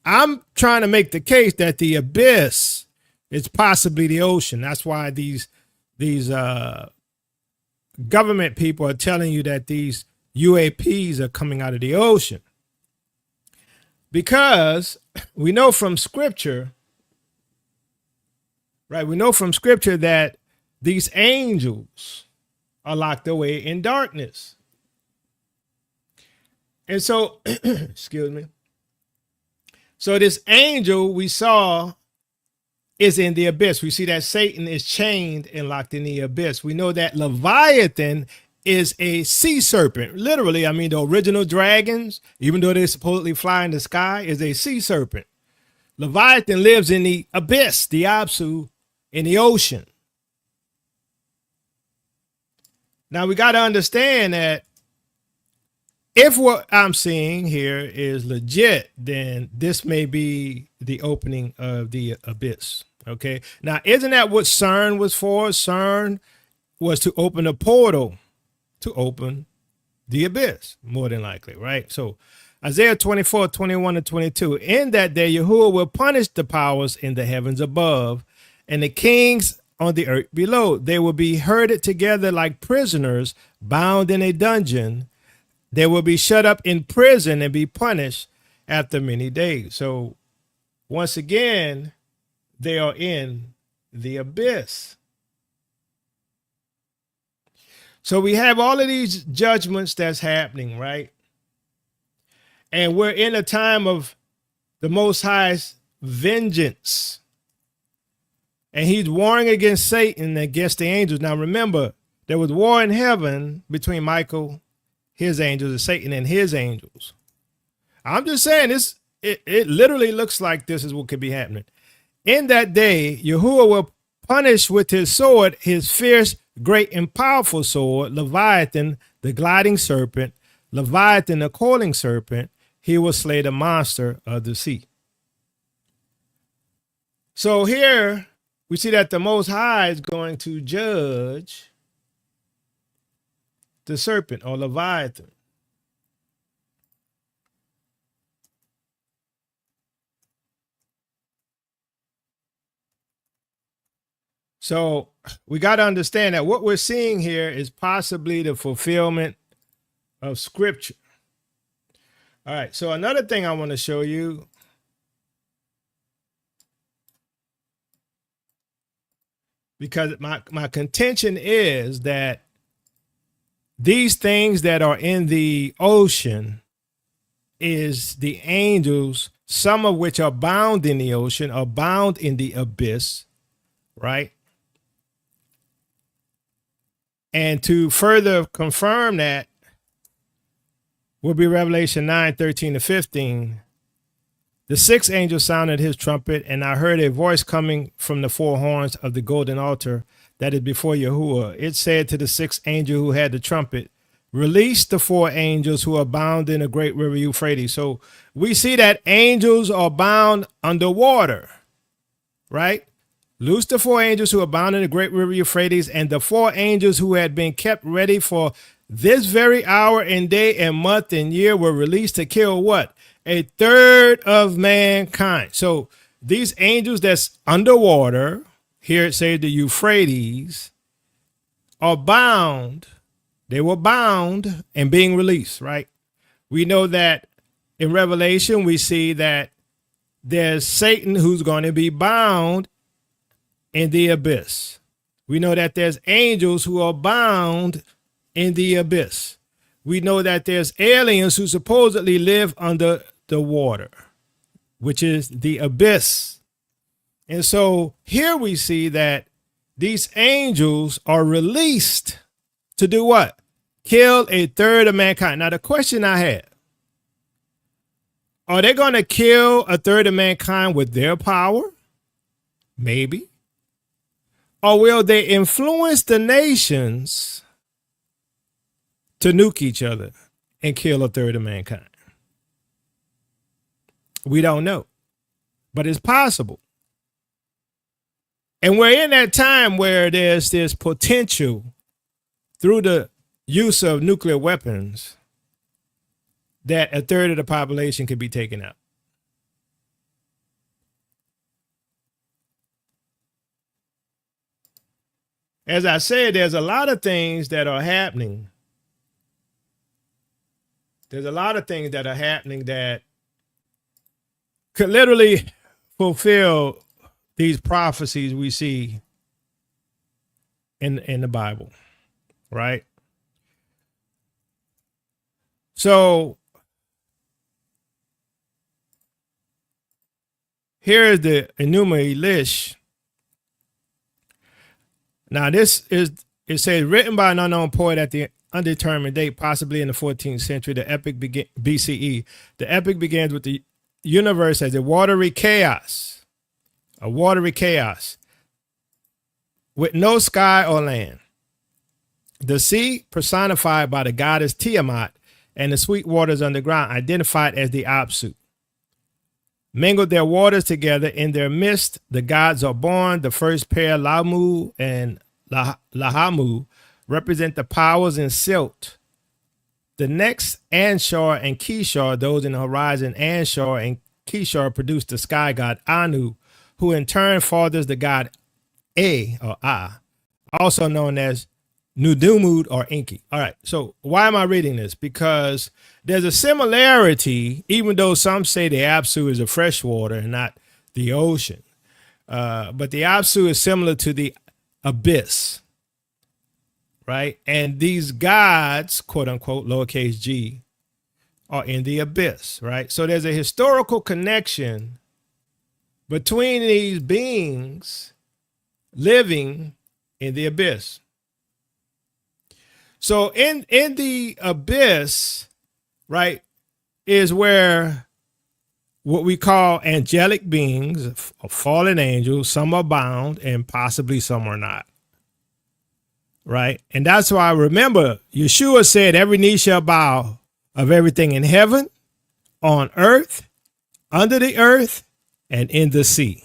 I'm trying to make the case that the abyss is possibly the ocean. That's why these government people are telling you that these UAPs are coming out of the ocean. Because we know from scripture, right? We know from scripture that these angels are locked away in darkness. And so, excuse me. So this angel we saw is in the abyss. We see that Satan is chained and locked in the abyss. We know that Leviathan is a sea serpent. Literally, I mean, the original dragons, even though they supposedly fly in the sky, is a sea serpent. Leviathan lives in the abyss, the Absu, in the ocean. Now, we got to understand that if what I'm seeing here is legit, then this may be the opening of the abyss. Okay. Now, isn't that what CERN was for? CERN was to open a portal to open the abyss, more than likely, right? So Isaiah 24, 21 and 22. In that day, Yahuwah will punish the powers in the heavens above and the kings on the earth below. They will be herded together like prisoners bound in a dungeon. They will be shut up in prison and be punished after many days. So once again, they are in the abyss. So we have all of these judgments that's happening, right? And we're in a time of the Most High's vengeance. And he's warring against Satan, against the angels. Now remember, there was war in heaven between Michael, his angels, and Satan and his angels. I'm just saying this, it literally looks like this is what could be happening. In that day, Yahuwah will punish with his sword, his fierce, great and powerful sword, Leviathan, the gliding serpent, Leviathan, the coiling serpent. He will slay the monster of the sea. So here we see that the Most High is going to judge the serpent or Leviathan. So we got to understand that what we're seeing here is possibly the fulfillment of scripture. All right. So another thing I want to show you. Because my contention is that these things that are in the ocean is the angels, some of which are bound in the ocean, are bound in the abyss, right? And to further confirm that will be Revelation 9, 13 to 15. The sixth angel sounded his trumpet, and I heard a voice coming from the four horns of the golden altar that is before Yahuwah. It said to the sixth angel who had the trumpet, release the four angels who are bound in a great river Euphrates. So we see that angels are bound underwater, right? Loose the four angels who are bound in the great river Euphrates, and the four angels who had been kept ready for this very hour and day and month and year were released to kill what? A third of mankind. So these angels that's underwater, here it says the Euphrates, are bound. They were bound and being released, right? We know that in Revelation, we see that there's Satan who's going to be bound in the abyss. We know that there's angels who are bound in the abyss. We know that there's aliens who supposedly live under the water, which is the abyss. And so here we see that these angels are released to do what? Kill a third of mankind. Now, the question I had, are they going to kill a third of mankind with their power? Maybe. Or will they influence the nations to nuke each other and kill a third of mankind? We don't know, but it's possible. And we're in that time where there's this potential through the use of nuclear weapons that a third of the population could be taken out. As I said, there's a lot of things that are happening. There's a lot of things that are happening that could literally fulfill these prophecies we see in the Bible, right? So here is the Enuma Elish. Now this is, it says, written by an unknown poet at the undetermined date, possibly in the 14th century, the epic BCE. The epic begins with the universe as a watery chaos with no sky or land. The sea personified by the goddess Tiamat and the sweet waters underground identified as the Apsu. Mingled their waters together in their midst, the gods are born. The first pair, Lamu and Lahamu, represent the powers in Silt. The next, Anshar and Kishar, those in the horizon, Anshar and Kishar, produce the sky god Anu, who in turn fathers the god or A, also known as Nudumud or Enki. All right, so why am I reading this? Because there's a similarity, even though some say the Apsu is a freshwater and not the ocean. But the Apsu is similar to the abyss, right? And these gods, quote unquote, lowercase g, are in the abyss, right? So there's a historical connection between these beings living in the abyss. So in the abyss, right, is where what we call angelic beings, fallen angels, some are bound and possibly some are not. Right. And that's why I remember Yeshua said every knee shall bow of everything in heaven, on earth, under the earth, and in the sea.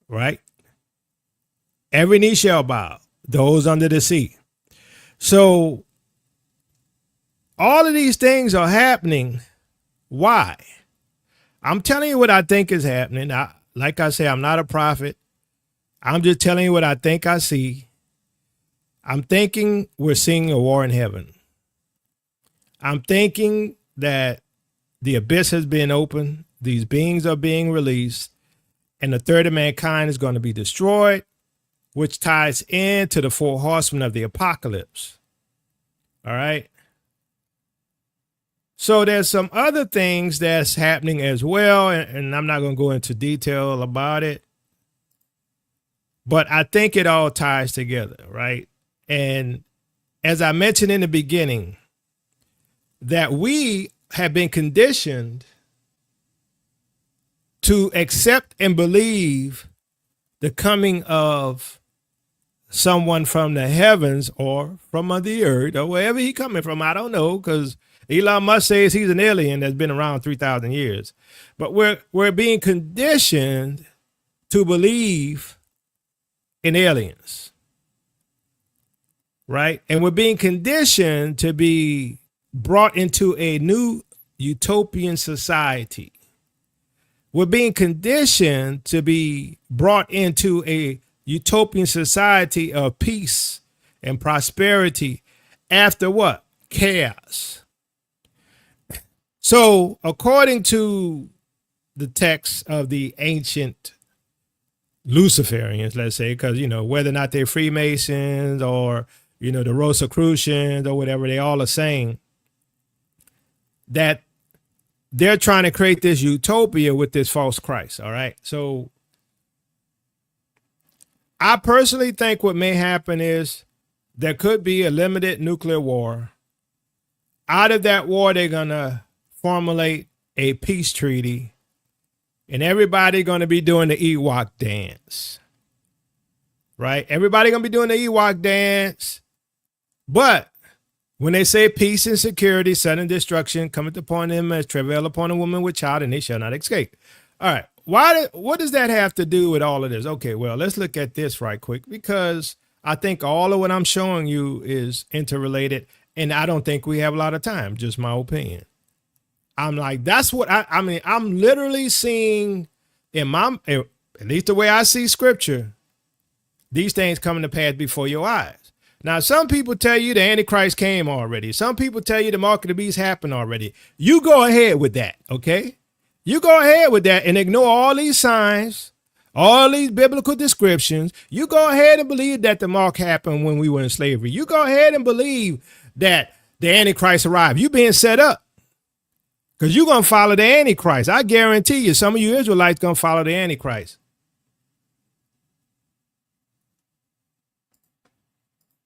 Right. Every knee shall bow, those under the sea. So all of these things are happening. Why? I'm telling you what I think is happening. Like I say, I'm not a prophet. I'm just telling you what I think I see. I'm thinking we're seeing a war in heaven. I'm thinking that the abyss has been opened. These beings are being released, and a third of mankind is going to be destroyed, which ties into the four horsemen of the apocalypse. All right. So there's some other things that's happening as well, and I'm not going to go into detail about it, but I think it all ties together, right? And as I mentioned in the beginning, that we have been conditioned to accept and believe the coming of someone from the heavens or from the earth or wherever he coming from. I don't know, because Elon Musk says he's an alien that's been around 3,000 years. But we're being conditioned to believe in aliens, right? And we're being conditioned to be brought into a new utopian society. We're being conditioned to be brought into a utopian society of peace and prosperity after what? Chaos. So according to the text of the ancient Luciferians, let's say, because, you know, whether or not they're Freemasons or, you know, the Rosicrucians or whatever, they all are saying that they're trying to create this utopia with this false Christ. All right. So I personally think what may happen is there could be a limited nuclear war. Out of that war, they're going to formulate a peace treaty, and everybody going to be doing the Ewok dance, right? Everybody going to be doing the Ewok dance. But when they say peace and security, sudden destruction cometh upon them as travail upon a woman with child, and they shall not escape. All right. What does that have to do with all of this? Okay, well, let's look at this right quick, because I think all of what I'm showing you is interrelated, and I don't think we have a lot of time, just my opinion. I'm like, that's what I mean, I'm literally seeing at least the way I see scripture, these things coming to pass before your eyes. Now, some people tell you the Antichrist came already. Some people tell you the mark of the beast happened already. You go ahead with that, okay? You go ahead with that and ignore all these signs, all these biblical descriptions. You go ahead and believe that the mark happened when we were in slavery. You go ahead and believe that the Antichrist arrived. You're being set up because you're going to follow the Antichrist. I guarantee you some of you Israelites going to follow the Antichrist.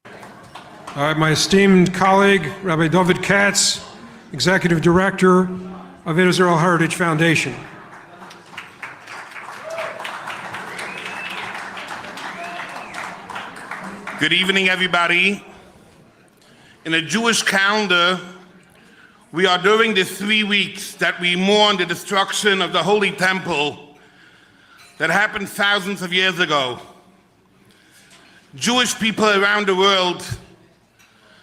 All right, my esteemed colleague, Rabbi David Katz, Executive Director of Israel Heritage Foundation. Good evening, everybody. In the Jewish calendar, we are during the 3 weeks that we mourn the destruction of the Holy Temple that happened thousands of years ago. Jewish people around the world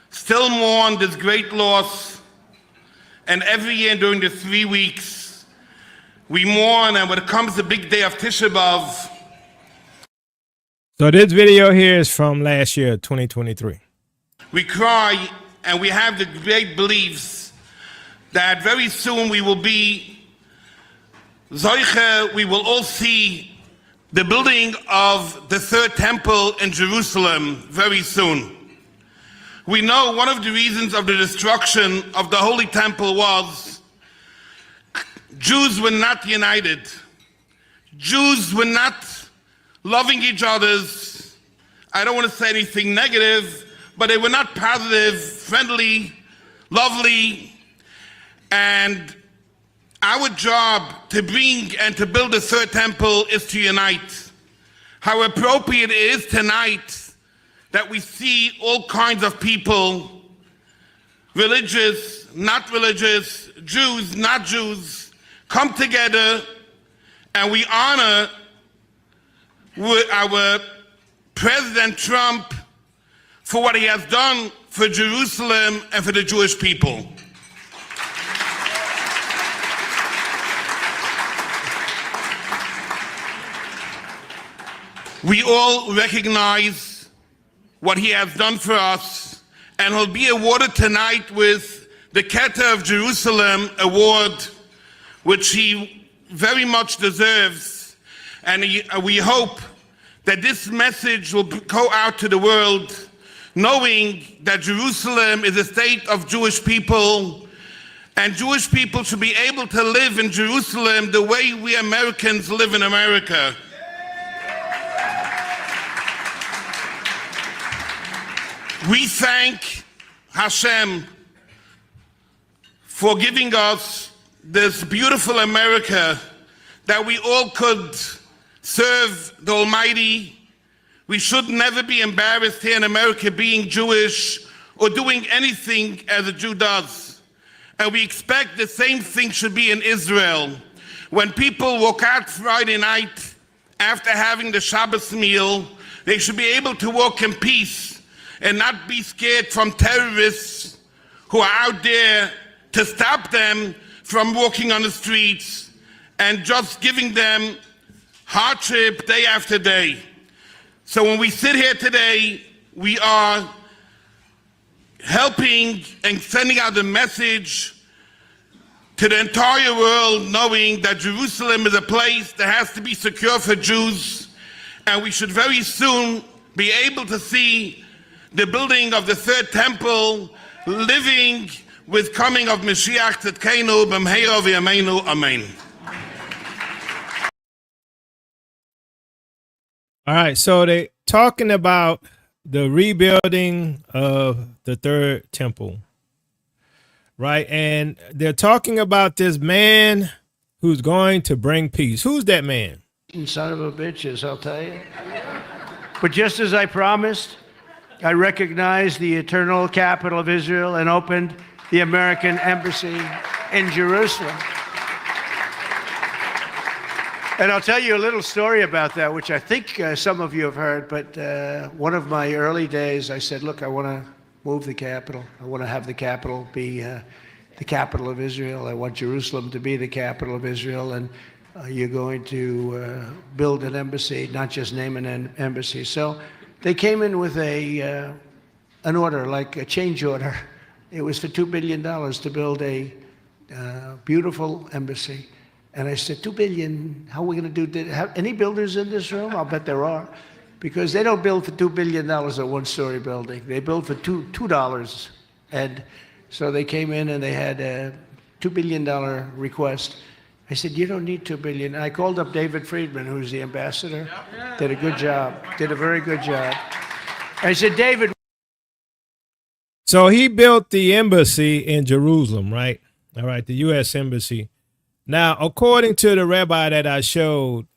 still mourn this great loss, and every year during the 3 weeks, we mourn, and when it comes the big day of Tisha B'Av. So this video here is from last year, 2023. We cry, and we have the great beliefs that very soon we will be Zoiche, we will all see the building of the third temple in Jerusalem very soon. We know one of the reasons of the destruction of the Holy Temple was Jews were not united. Jews were not loving each other. I don't want to say anything negative, but they were not positive, friendly, lovely. And our job to bring and to build the third temple is to unite. How appropriate it is tonight that we see all kinds of people, religious, not religious, Jews, not Jews, come together, and we honor our President Trump for what he has done for Jerusalem and for the Jewish people. We all recognize what he has done for us, and he'll be awarded tonight with the Keter of Jerusalem award, which he very much deserves. And we hope that this message will go out to the world, knowing that Jerusalem is a state of Jewish people, and Jewish people should be able to live in Jerusalem the way we Americans live in America. We thank Hashem for giving us this beautiful America that we all could serve the Almighty. We should never be embarrassed here in America being Jewish or doing anything as a Jew does. And we expect the same thing should be in Israel. When people walk out Friday night after having the Shabbos meal, they should be able to walk in peace and not be scared from terrorists who are out there to stop them from walking on the streets and just giving them hardship day after day. So when we sit here today, we are helping and sending out a message to the entire world, knowing that Jerusalem is a place that has to be secure for Jews, and we should very soon be able to see the building of the third temple living with coming of Mashiach Tzidkenu b'mheira v'yameinu, amen. All right, so they talking about the rebuilding of the third temple, right? And they're talking about this man who's going to bring peace. Who's that man? Son of a bitches, I'll tell you. But just as I promised, I recognized the eternal capital of Israel and opened the American embassy in Jerusalem. And I'll tell you a little story about that, which I think some of you have heard, but one of my early days, I said, look, I want to move the capital. I want to have the capital be the capital of Israel. I want Jerusalem to be the capital of Israel, and you're going to build an embassy, not just name an embassy. So they came in with an order, like a change order. It was for $2 billion to build a beautiful embassy. And I said, $2 billion, how are we going to do that? Have any builders in this room? I'll bet there are. Because they don't build for $2 billion a one-story building. They build for $2. And so they came in and they had a $2 billion request. I said, you don't need $2 billion. I called up David Friedman, who's the ambassador. Did a good job. Did a very good job. I said, David. So he built the embassy in Jerusalem, right? All right, the U.S. embassy. Now, according to the rabbi that I showed,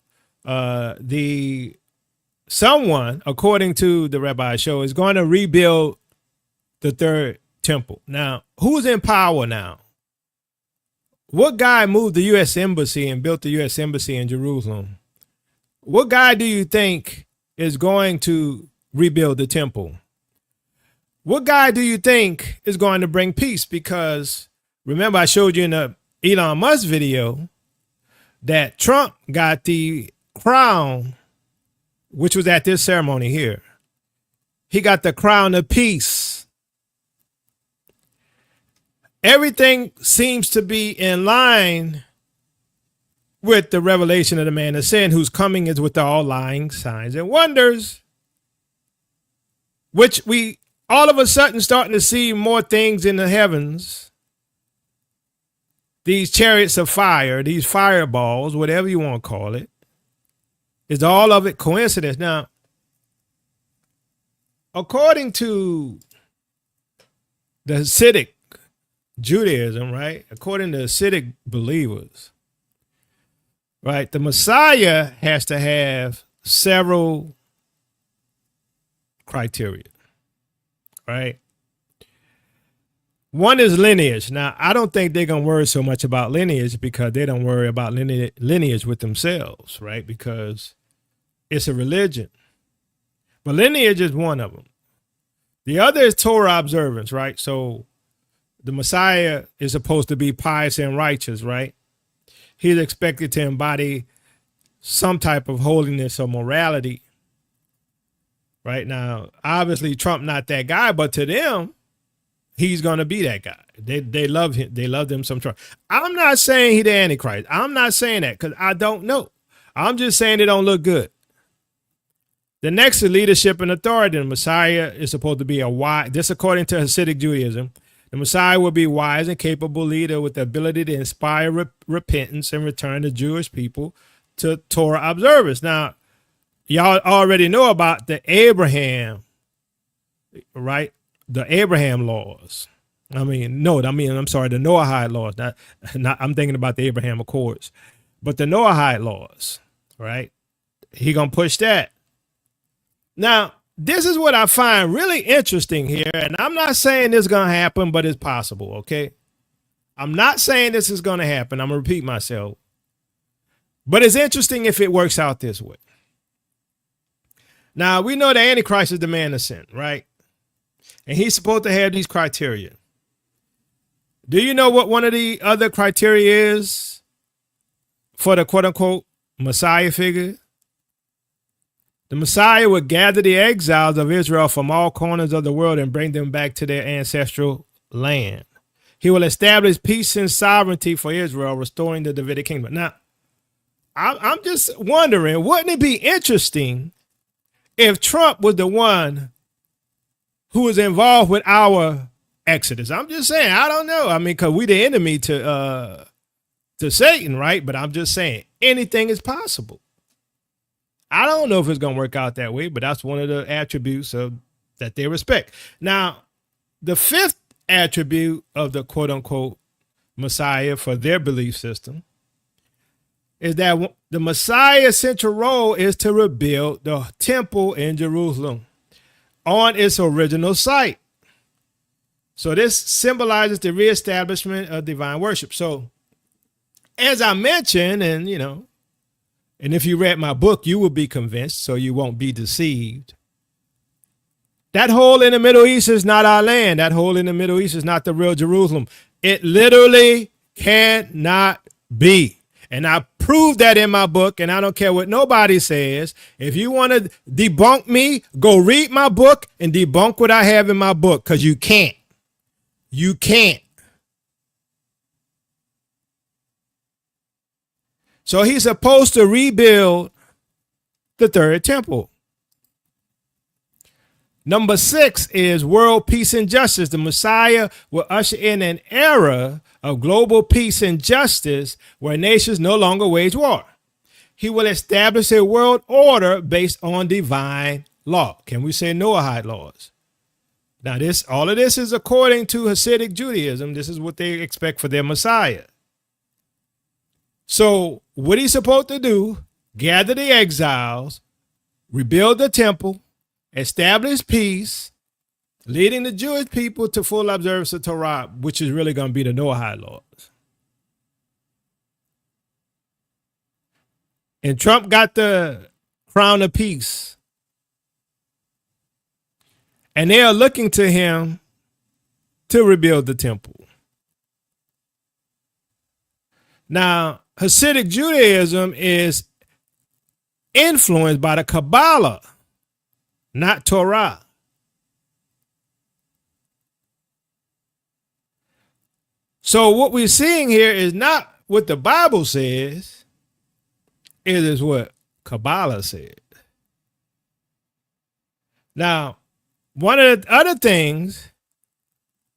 someone, according to the rabbi I showed, is going to rebuild the third temple. Now, who's in power now? What guy moved the U.S. embassy and built the U.S. embassy in Jerusalem? What guy do you think is going to rebuild the temple? What guy do you think is going to bring peace? Because remember, I showed you in the Elon Musk video that Trump got the crown, which was at this ceremony here. He got the crown of peace. Everything seems to be in line with the revelation of the man of sin, whose coming is with all lying signs and wonders, which we all of a sudden starting to see more things in the heavens. These chariots of fire, these fireballs, whatever you want to call it, is all of it coincidence? Now, according to the Hasidic Judaism, right? According to Hasidic believers, right? The Messiah has to have several criteria, right? One is lineage. Now, I don't think they're going to worry so much about lineage because they don't worry about lineage with themselves, right? Because it's a religion. But lineage is one of them. The other is Torah observance, right? So the Messiah is supposed to be pious and righteous, right? He's expected to embody some type of holiness or morality. Right now, obviously Trump not that guy, but to them, he's going to be that guy. They love him. They love them some Trump. I'm not saying he the Antichrist. I'm not saying that because I don't know. I'm just saying it don't look good. The next is leadership and authority. The Messiah is supposed to be a wise, this according to Hasidic Judaism, the Messiah will be wise and capable leader with the ability to inspire repentance and return the Jewish people to Torah observance. Now, y'all already know about the Abraham, right? The Abraham laws. I'm sorry, the Noahide laws. I'm thinking about the Abraham Accords. but the Noahide laws, right? He gonna push that. Now, this is what I find really interesting here, and I'm not saying this is gonna happen, but it's possible, okay? I'm not saying this is gonna happen. I'm gonna repeat myself. But it's interesting if it works out this way. Now, we know the Antichrist is the man of sin, right? And he's supposed to have these criteria. Do you know what one of the other criteria is for the quote-unquote Messiah figure? The Messiah would gather the exiles of Israel from all corners of the world and bring them back to their ancestral land. He will establish peace and sovereignty for Israel, restoring the Davidic kingdom. Now, I'm just wondering, wouldn't it be interesting if Trump was the one who was involved with our Exodus? I'm just saying, I don't know. I mean, because we the enemy to Satan, right? But I'm just saying, anything is possible. I don't know if it's going to work out that way, but that's one of the attributes that they respect. Now, the fifth attribute of the quote unquote Messiah for their belief system is that the Messiah's central role is to rebuild the temple in Jerusalem on its original site. So this symbolizes the reestablishment of divine worship. So as I mentioned, and and if you read my book, you will be convinced, so you won't be deceived. That hole in the Middle East is not our land. That hole in the Middle East is not the real Jerusalem. It literally cannot be. And I proved that in my book, and I don't care what nobody says. If you want to debunk me, go read my book and debunk what I have in my book, because you can't. You can't. So he's supposed to rebuild the third temple. Number 6 is world peace and justice. The Messiah will usher in an era of global peace and justice where nations no longer wage war. He will establish a world order based on divine law. Can we say Noahide laws? Now, all of this is according to Hasidic Judaism. This is what they expect for their Messiah. So what he's supposed to do, gather the exiles, rebuild the temple, establish peace, leading the Jewish people to full observance of Torah, which is really going to be the Noahide laws. And Trump got the crown of peace. And they are looking to him to rebuild the temple. Now, Hasidic Judaism is influenced by the Kabbalah, not Torah. So what we're seeing here is not what the Bible says, it is what Kabbalah said. Now, one of the other things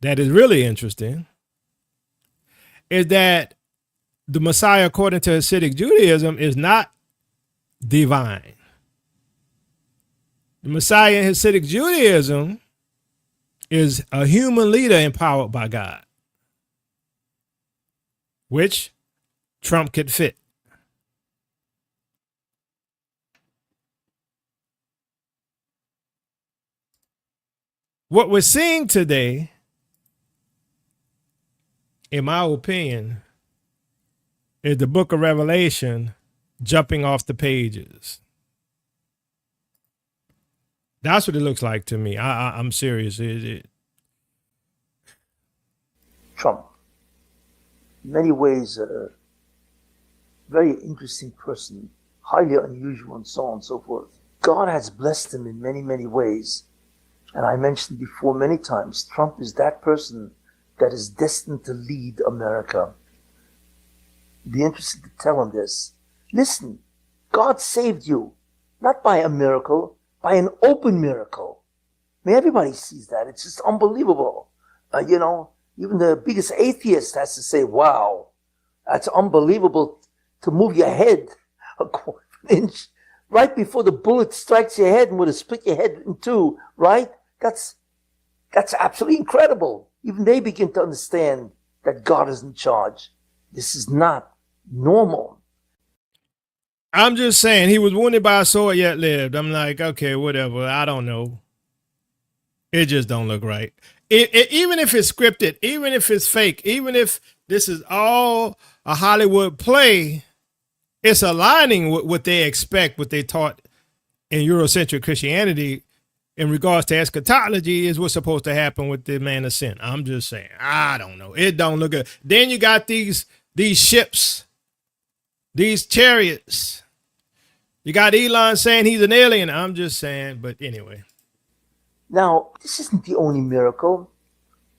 that is really interesting is that the Messiah, according to Hasidic Judaism, is not divine. The Messiah in Hasidic Judaism is a human leader empowered by God, which Trump could fit. What we're seeing today, in my opinion, is the book of Revelation jumping off the pages. That's what it looks like to me. I'm serious. Trump, in many ways, a very interesting person, highly unusual, and so on and so forth. God has blessed him in many, many ways. And I mentioned before many times, Trump is that person that is destined to lead America. It'd be interesting to tell him this. Listen, God saved you, not by a miracle, by an open miracle. I mean, everybody sees that. It's just unbelievable. Even the biggest atheist has to say, wow, that's unbelievable to move your head a quarter of an inch right before the bullet strikes your head and would have split your head in two, right? That's absolutely incredible. Even they begin to understand that God is in charge. This is not normal. I'm just saying, he was wounded by a sword yet lived. I'm like, okay, whatever. I don't know. It just don't look right. Even if it's scripted, even if it's fake, even if this is all a Hollywood play, it's aligning with what they expect, what they taught in Eurocentric Christianity in regards to eschatology is what's supposed to happen with the man of sin. I'm just saying, I don't know. It don't look good. Then you got these ships, these chariots. You got Elon saying he's an alien. I'm just saying, but anyway. Now, this isn't the only miracle.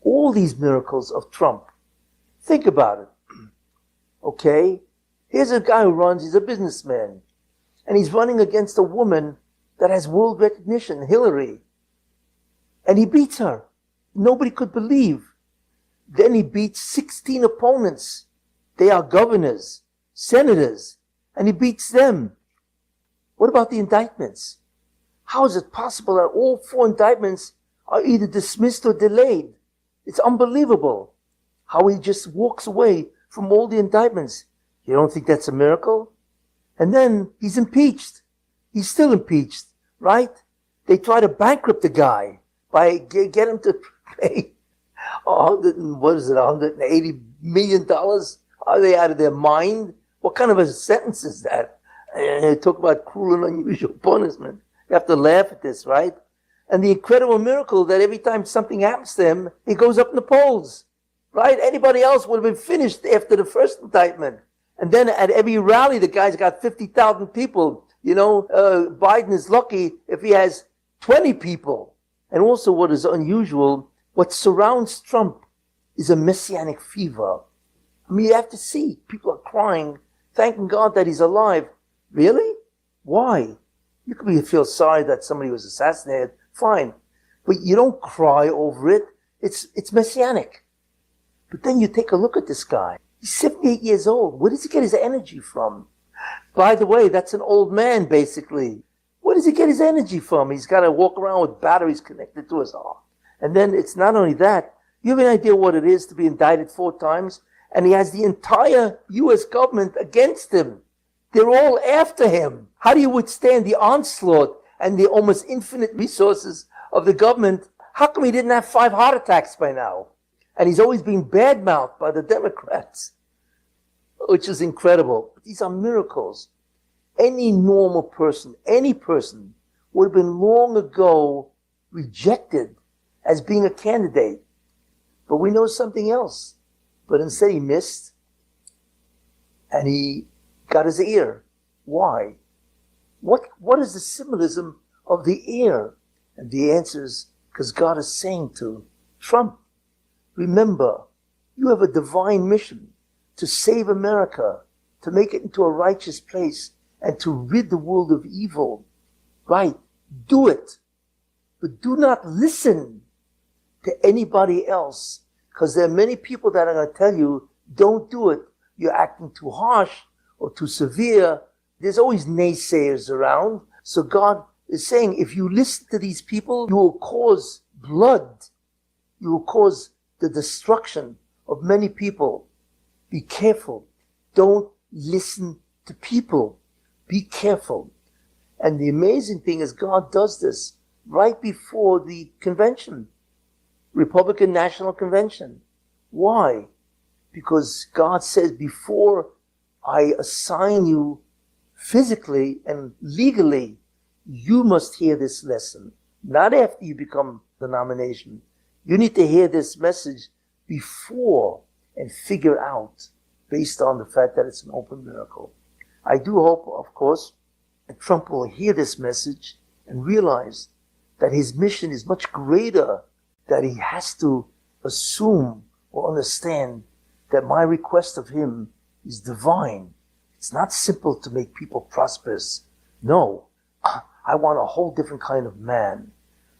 All these miracles of Trump. Think about it. Okay? Here's a guy who runs, he's a businessman. And he's running against a woman that has world recognition, Hillary. And he beats her. Nobody could believe. Then he beats 16 opponents. They are governors, senators, and he beats them. What about the indictments? How is it possible that all 4 indictments are either dismissed or delayed? It's unbelievable how he just walks away from all the indictmments. You don't think that's a miracle? And then he's impeached. He's still impeached, right? They try to bankrupt the guy by get him to pay $180 million? Are they out of their mind? What kind of a sentence is that? And they talk about cruel and unusual punishment. You have to laugh at this, right? And the incredible miracle that every time something happens to him, he goes up in the polls, right? Anybody else would have been finished after the first indictment. And then at every rally, the guy's got 50,000 people. You know, Biden is lucky if he has 20 people. And also what is unusual, what surrounds Trump is a messianic fever. I mean, you have to see, people are crying, thanking God that he's alive. Really? Why? You could feel sorry that somebody was assassinated, fine. But you don't cry over it. It's messianic. But then you take a look at this guy. He's 78 years old. Where does he get his energy from? By the way, that's an old man, basically. Where does he get his energy from? He's got to walk around with batteries connected to his arm. And then it's not only that. You have an idea what it is to be indicted 4 times? And he has the entire U.S. government against him. They're all after him. How do you withstand the onslaught and the almost infinite resources of the government? How come he didn't have 5 heart attacks by now? And he's always been badmouthed by the Democrats, which is incredible. These are miracles. Any normal person, any person, would have been long ago rejected as being a candidate. But we know something else. But instead he missed, and he got his ear. Why? What is the symbolism of the ear? And the answer is because God is saying to Trump, remember, you have a divine mission to save America, to make it into a righteous place, and to rid the world of evil. Right? Do it. But do not listen to anybody else, because there are many people that are going to tell you, don't do it. You're acting too harsh or too severe. There's always naysayers around. So God is saying, if you listen to these people, you will cause blood. You will cause the destruction of many people. Be careful. Don't listen to people. Be careful. And the amazing thing is God does this right before the convention, Republican National Convention. Why? Because God says, before I assign you physically and legally, you must hear this lesson. Not after you become the nomination. You need to hear this message before and figure out, based on the fact that it's an open miracle. I do hope, of course, that Trump will hear this message and realize that his mission is much greater, that he has to assume or understand that my request of him is divine. It's not simple to make people prosperous. No, I want a whole different kind of man.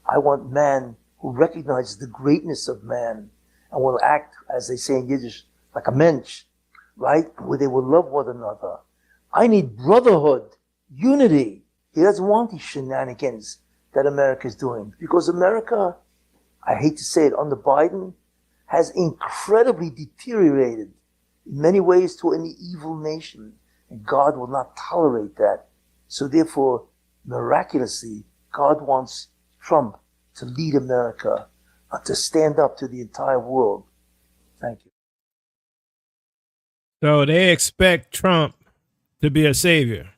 I want man who recognizes the greatness of man and will act, as they say in Yiddish, like a mensch, right? Where they will love one another. I need brotherhood, unity. He doesn't want these shenanigans that America is doing, because America, I hate to say it, under Biden, has incredibly deteriorated in many ways to an evil nation. And God will not tolerate that. So therefore, miraculously, God wants Trump to lead America, to stand up to the entire world. Thank you. So they expect Trump to be a savior.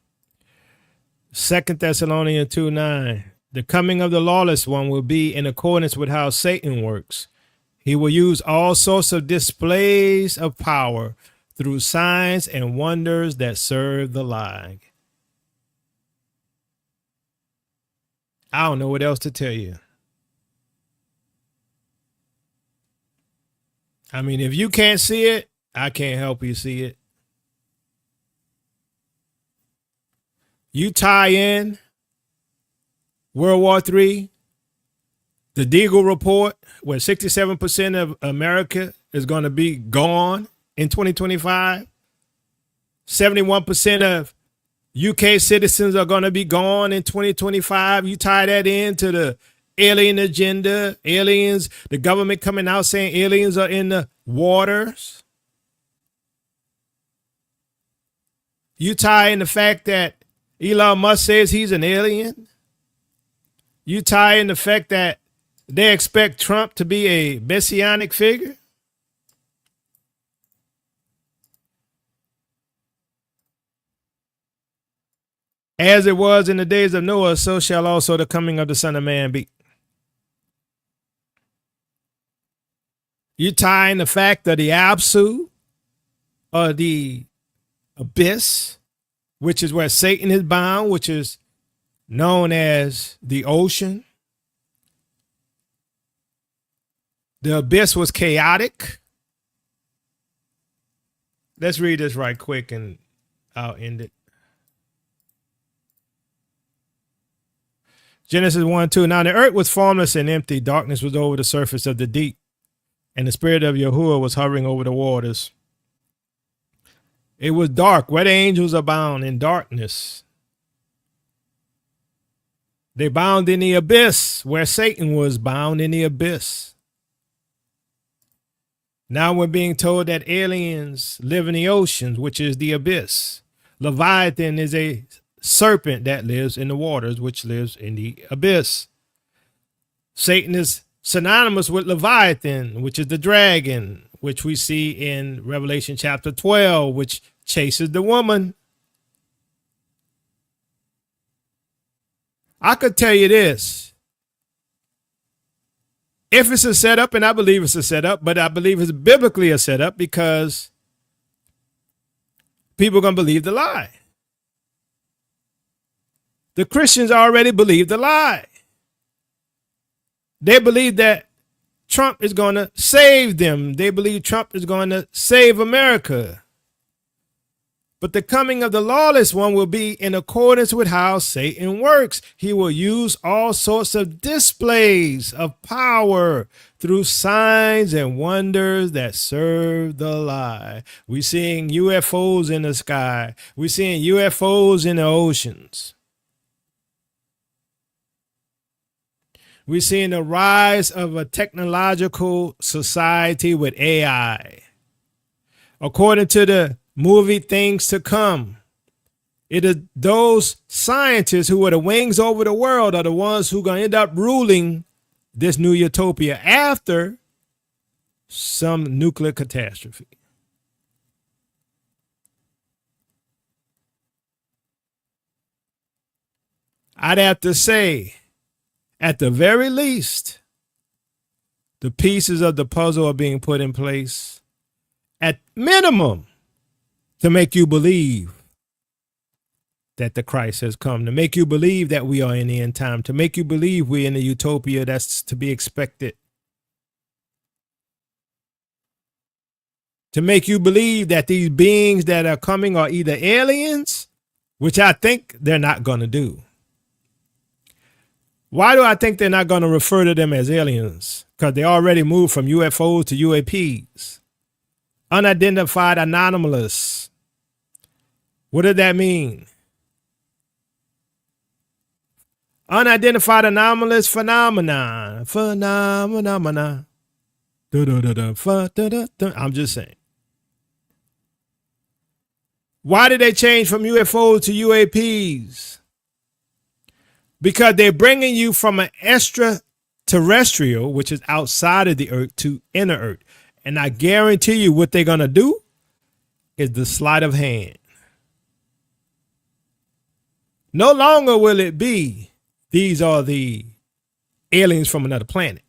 2 Thessalonians 2:9. The coming of the lawless one will be in accordance with how Satan works. He will use all sorts of displays of power through signs and wonders that serve the lie. I don't know what else to tell you. I mean, if you can't see it, I can't help you see it. You tie in World War III, the Deagle report, where 67% of America is going to be gone in 2025. 71% of UK citizens are going to be gone in 2025. You tie that into the alien agenda, aliens, the government coming out saying aliens are in the waters. You tie in the fact that Elon Musk says he's an alien. You tie in the fact that they expect Trump to be a messianic figure. As it was in the days of Noah, so shall also the coming of the Son of Man be. You tie in the fact of the absolute or the abyss, which is where Satan is bound, which is known as the ocean. The abyss was chaotic. Let's read this right quick and I'll end it. Genesis 1:2. Now the earth was formless and empty. Darkness was over the surface of the deep. And the spirit of Yahuwah was hovering over the waters. It was dark, where the angels are bound in darkness. They bound in the abyss, where Satan was bound in the abyss. Now we're being told that aliens live in the oceans, which is the abyss. Leviathan is a serpent that lives in the waters, which lives in the abyss. Satan is synonymous with Leviathan, which is the dragon, which we see in Revelation chapter 12, which chases the woman. I could tell you this. If it's a setup, and I believe it's a setup, but I believe it's biblically a setup because people are going to believe the lie. The Christians already believe the lie. They believe that Trump is going to save them. They believe Trump is going to save America. But the coming of the lawless one will be in accordance with how Satan works. He will use all sorts of displays of power through signs and wonders that serve the lie. We're seeing UFOs in the sky. We're seeing UFOs in the oceans. We're seeing the rise of a technological society with AI. According to the movie Things to Come, it is those scientists who are the wings over the world are the ones who are going to end up ruling this new utopia after some nuclear catastrophe. I'd have to say, at the very least, the pieces of the puzzle are being put in place at minimum to make you believe that the Christ has come, to make you believe that we are in the end time, to make you believe we're in the utopia that's to be expected, to make you believe that these beings that are coming are either aliens, which I think they're not going to do. Why do I think they're not going to refer to them as aliens? Because they already moved from UFOs to UAPs. Unidentified anomalous. What did that mean? Unidentified anomalous phenomenon. Phenomena. I'm just saying. Why did they change from UFOs to UAPs? Because they're bringing you from an extraterrestrial, which is outside of the earth, to inner earth. And I guarantee you what they're going to do is the sleight of hand. No longer will it be, these are the aliens from another planet.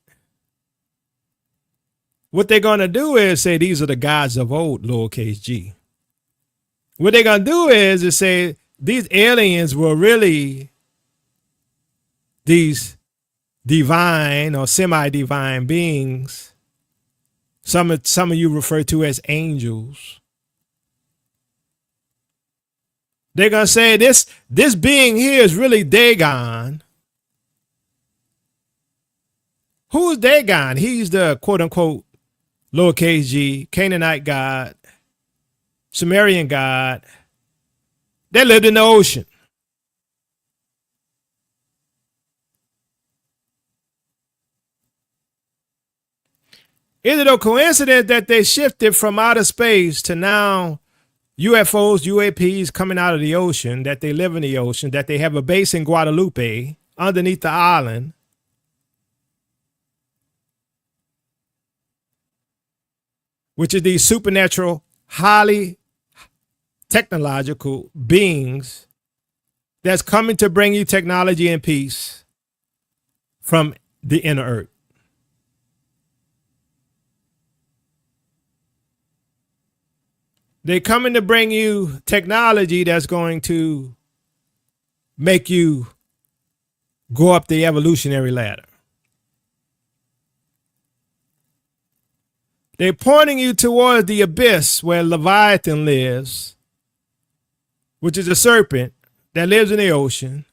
What they're going to do is say these are the gods of old, lowercase g. What they're going to do is say these aliens were really these divine or semi-divine beings. Some of you refer to as angels. They're going to say this being here is really Dagon. Who's Dagon? He's the quote unquote lowercase g, Canaanite god, Sumerian god. They lived in the ocean. Is it a coincidence that they shifted from outer space to now UFOs, UAPs coming out of the ocean, that they live in the ocean, that they have a base in Guadalupe underneath the island? Which is these supernatural, highly technological beings that's coming to bring you technology and peace from the inner earth. They're coming to bring you technology that's going to make you go up the evolutionary ladder. They're pointing you towards the abyss where Leviathan lives, which is a serpent that lives in the ocean,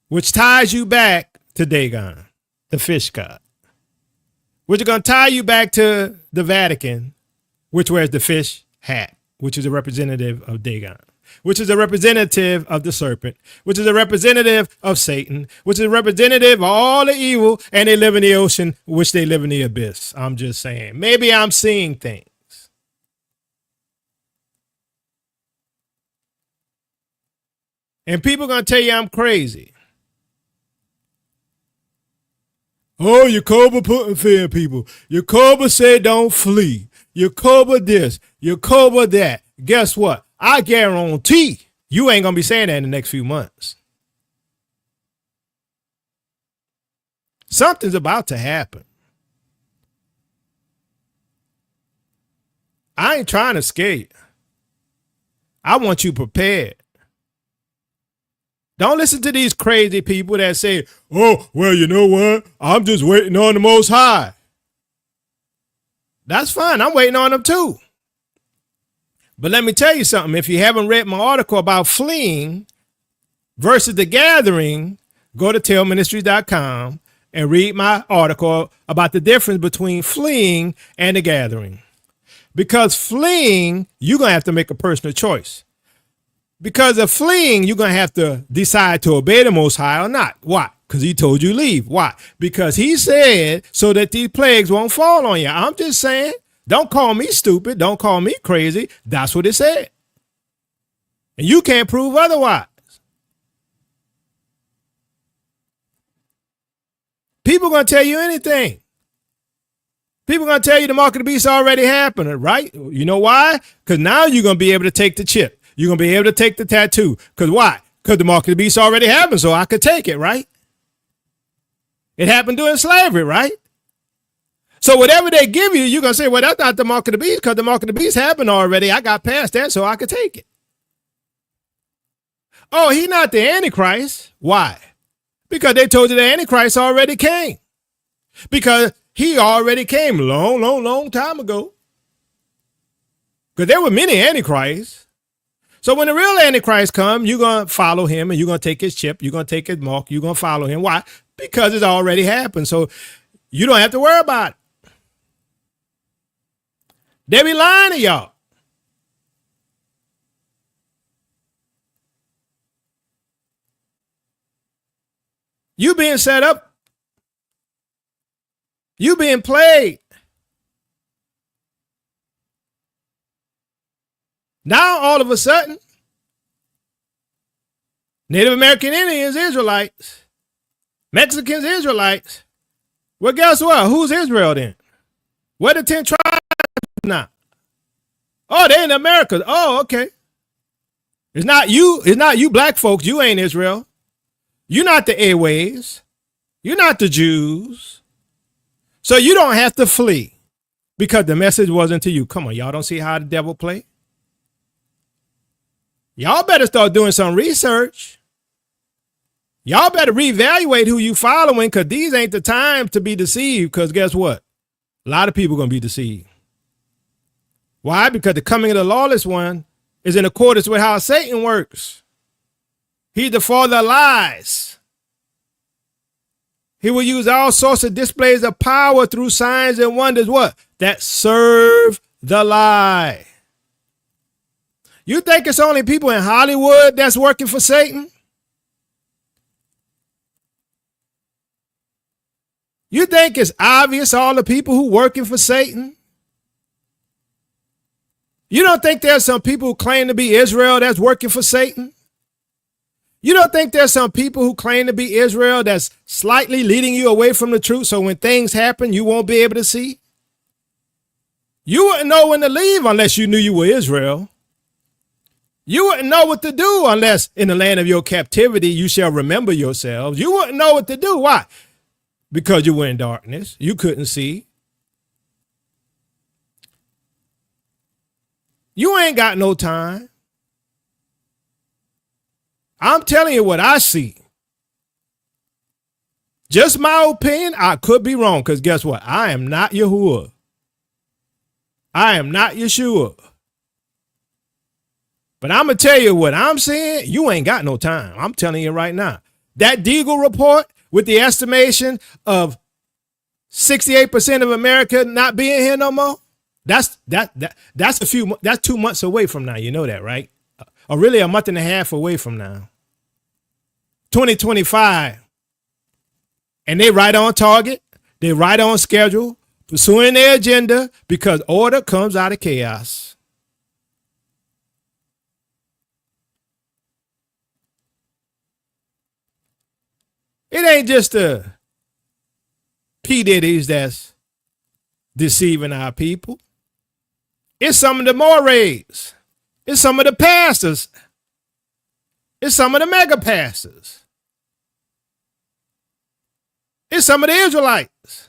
which ties you back to Dagon, the fish god, which is going to tie you back to the Vatican, which wears the fish hat, which is a representative of Dagon, which is a representative of the serpent, which is a representative of Satan, which is a representative of all the evil, and they live in the ocean, which they live in the abyss. I'm just saying. Maybe I'm seeing things. And people are going to tell you I'm crazy. Oh, Yacoba putting fear in people. Yacoba said don't flee. Yacoba this. Yacoba that. Guess what? I guarantee you ain't going to be saying that in the next few months. Something's about to happen. I ain't trying to scare you. I want you prepared. Don't listen to these crazy people that say, oh, well, you know what? I'm just waiting on the Most High. That's fine. I'm waiting on them too. But let me tell you something. If you haven't read my article about fleeing versus the gathering, go to tellministries.com and read my article about the difference between fleeing and the gathering. Because fleeing, you're going to have to make a personal choice. Because of fleeing, you're going to have to decide to obey the Most High or not. Why? Because he told you leave. Why? Because he said so that these plagues won't fall on you. I'm just saying, don't call me stupid. Don't call me crazy. That's what it said. And you can't prove otherwise. People are going to tell you anything. People are going to tell you the mark of the beast already happened, right? You know why? Because now you're going to be able to take the chip. You're going to be able to take the tattoo. Because why? Because the mark of the beast already happened, so I could take it, right? It happened during slavery, right? So whatever they give you, you're going to say, well, that's not the mark of the beast because the mark of the beast happened already. I got past that, so I could take it. Oh, he's not the Antichrist. Why? Because they told you the Antichrist already came. Because he already came long time ago. Because there were many Antichrists. So when the real Antichrist comes, you're going to follow him and you're going to take his chip. You're going to take his mark. You're going to follow him. Why? Because it's already happened. So you don't have to worry about it. They be lying to y'all. You being set up. You being played. Now, all of a sudden, Native American Indians, Israelites, Mexicans, Israelites. Well, guess what? Who's Israel then? Where the 10 tribes now? Oh, they're in America. Oh, okay. It's not you black folks. You ain't Israel. You're not the Airways. You're not the Jews. So you don't have to flee because the message wasn't to you. Come on, y'all don't see how the devil play? Y'all better start doing some research. Y'all better reevaluate who you following, because these ain't the time to be deceived, because guess what? A lot of people are going to be deceived. Why? Because the coming of the lawless one is in accordance with how Satan works. He's the father of lies. He will use all sorts of displays of power through signs and wonders, what? That serve the lie. You think it's only people in Hollywood that's working for Satan? You think it's obvious all the people who working for Satan? You don't think there's some people who claim to be Israel that's working for Satan? You don't think there's some people who claim to be Israel that's slightly leading you away from the truth, so when things happen, you won't be able to see? You wouldn't know when to leave unless you knew you were Israel. You wouldn't know what to do unless in the land of your captivity you shall remember yourselves. You wouldn't know what to do. Why? Because you were in darkness. You couldn't see. You ain't got no time. I'm telling you what I see. Just my opinion. I could be wrong, because guess what? I am not Yahuwah. I am not Yeshua. But I'm going to tell you what I'm seeing. You ain't got no time. I'm telling you right now. That Deagle report with the estimation of 68% of America not being here no more. That's 2 months away from now. You know that, right? Or really a month and a half away from now. 2025. And they right on target. They right on schedule, pursuing their agenda, because order comes out of chaos. It ain't just the P. Diddy's that's deceiving our people. It's some of the mores. It's some of the pastors. It's some of the mega pastors. It's some of the Israelites.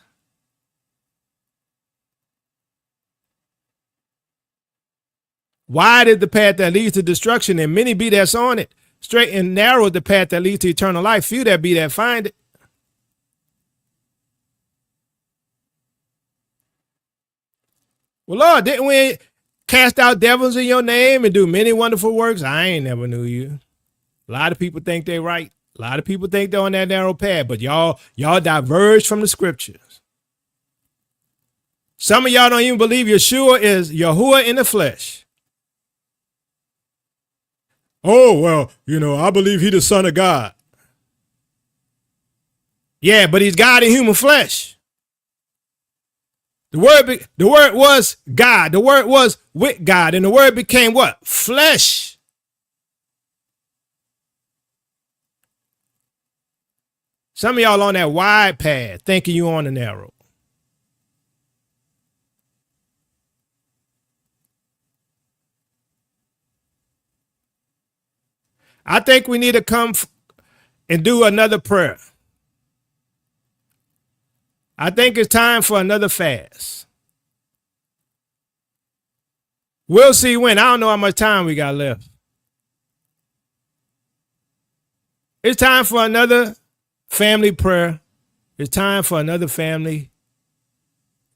Wide is the path that leads to destruction, and many be that's on it. Straight and narrow is the path that leads to eternal life. Few that be that find it. Well, Lord, didn't we cast out devils in your name and do many wonderful works? I ain't never knew you. A lot of people think they're right. A lot of people think they're on that narrow path, but y'all diverge from the scriptures. Some of y'all don't even believe Yeshua is Yahuwah in the flesh. Oh, well, I believe he's the son of God. Yeah, but he's God in human flesh. The word was God. The word was with God. And the word became what? Flesh. Some of y'all on that wide path thinking you on the narrow. I think we need to come and do another prayer. I think it's time for another fast. We'll see when. I don't know how much time we got left. It's time for another family prayer. It's time for another family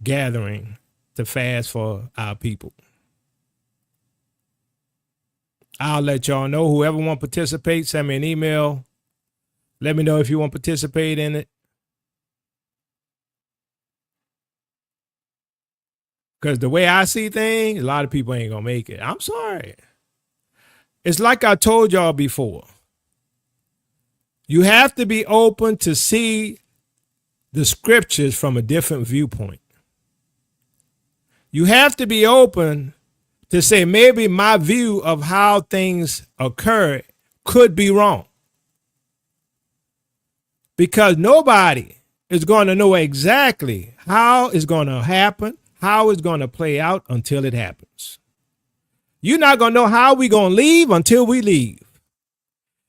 gathering to fast for our people. I'll let y'all know. Whoever want to participate, send me an email. Let me know if you want to participate in it. Because the way I see things, a lot of people ain't going to make it. I'm sorry. It's like I told y'all before. You have to be open to see the scriptures from a different viewpoint. You have to be open to say maybe my view of how things occur could be wrong. Because nobody is going to know exactly how it's going to happen, how it's going to play out until it happens. You're not going to know how we're going to leave until we leave.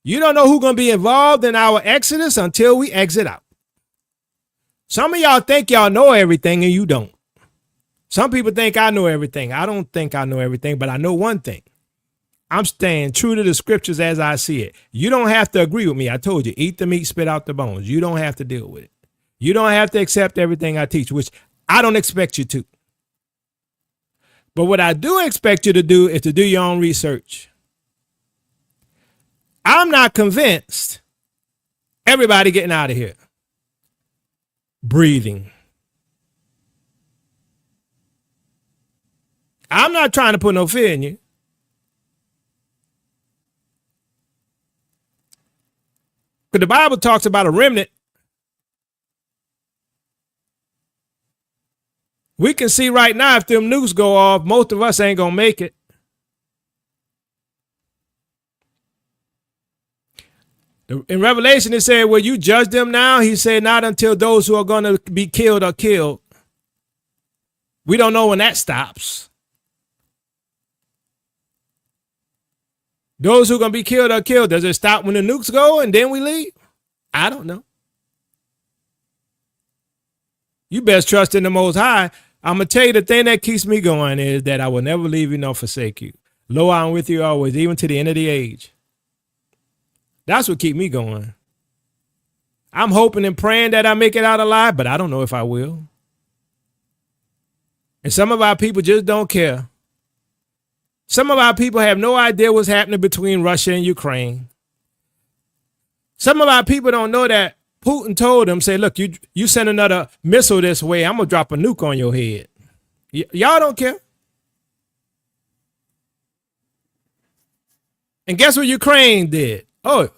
You don't know who's going to be involved in our exodus until we exit out. Some of y'all think y'all know everything and you don't. Some people think I know everything. I don't think I know everything, but I know one thing. I'm staying true to the scriptures as I see it. You don't have to agree with me. I told you, eat the meat, spit out the bones. You don't have to deal with it. You don't have to accept everything I teach, which I don't expect you to. But what I do expect you to do is to do your own research. I'm not convinced everybody getting out of here breathing. I'm not trying to put no fear in you. But the Bible talks about a remnant. We can see right now if them nukes go off, most of us ain't going to make it. In Revelation, it said, will you judge them now? He said, not until those who are going to be killed are killed. We don't know when that stops. Those who are going to be killed are killed. Does it stop when the nukes go and then we leave? I don't know. You best trust in the Most High. I'm going to tell you the thing that keeps me going is that I will never leave you nor forsake you. Lo, I'm with you always, even to the end of the age. That's what keeps me going. I'm hoping and praying that I make it out alive, but I don't know if I will. And some of our people just don't care. Some of our people have no idea what's happening between Russia and Ukraine. Some of our people don't know that Putin told them, say, look, you send another missile this way, I'm going to drop a nuke on your head. Y'all don't care. And guess what Ukraine did? Oh,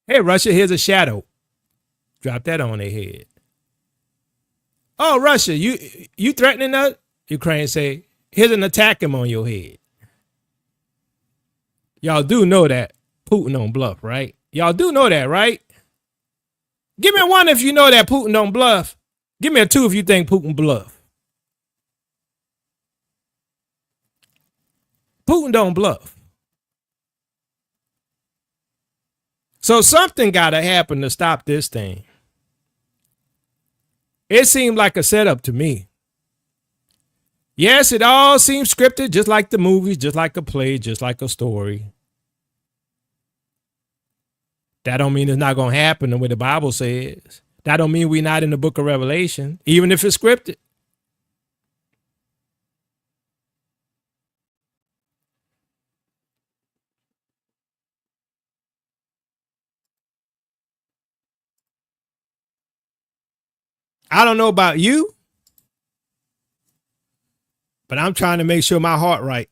hey, Russia, here's a shadow. Drop that on their head. Oh, Russia, you threatening us? Ukraine say, here's an attack on your head. Y'all do know that Putin don't bluff, right? Y'all do know that, right? Give me a 1 if you know that Putin don't bluff. Give me a 2 if you think Putin bluff. Putin don't bluff. So something got to happen to stop this thing. It seemed like a setup to me. Yes, it all seems scripted, just like the movies, just like a play, just like a story. That don't mean it's not going to happen the way the Bible says. That don't mean we're not in the book of Revelation, even if it's scripted. I don't know about you, but I'm trying to make sure my heart right.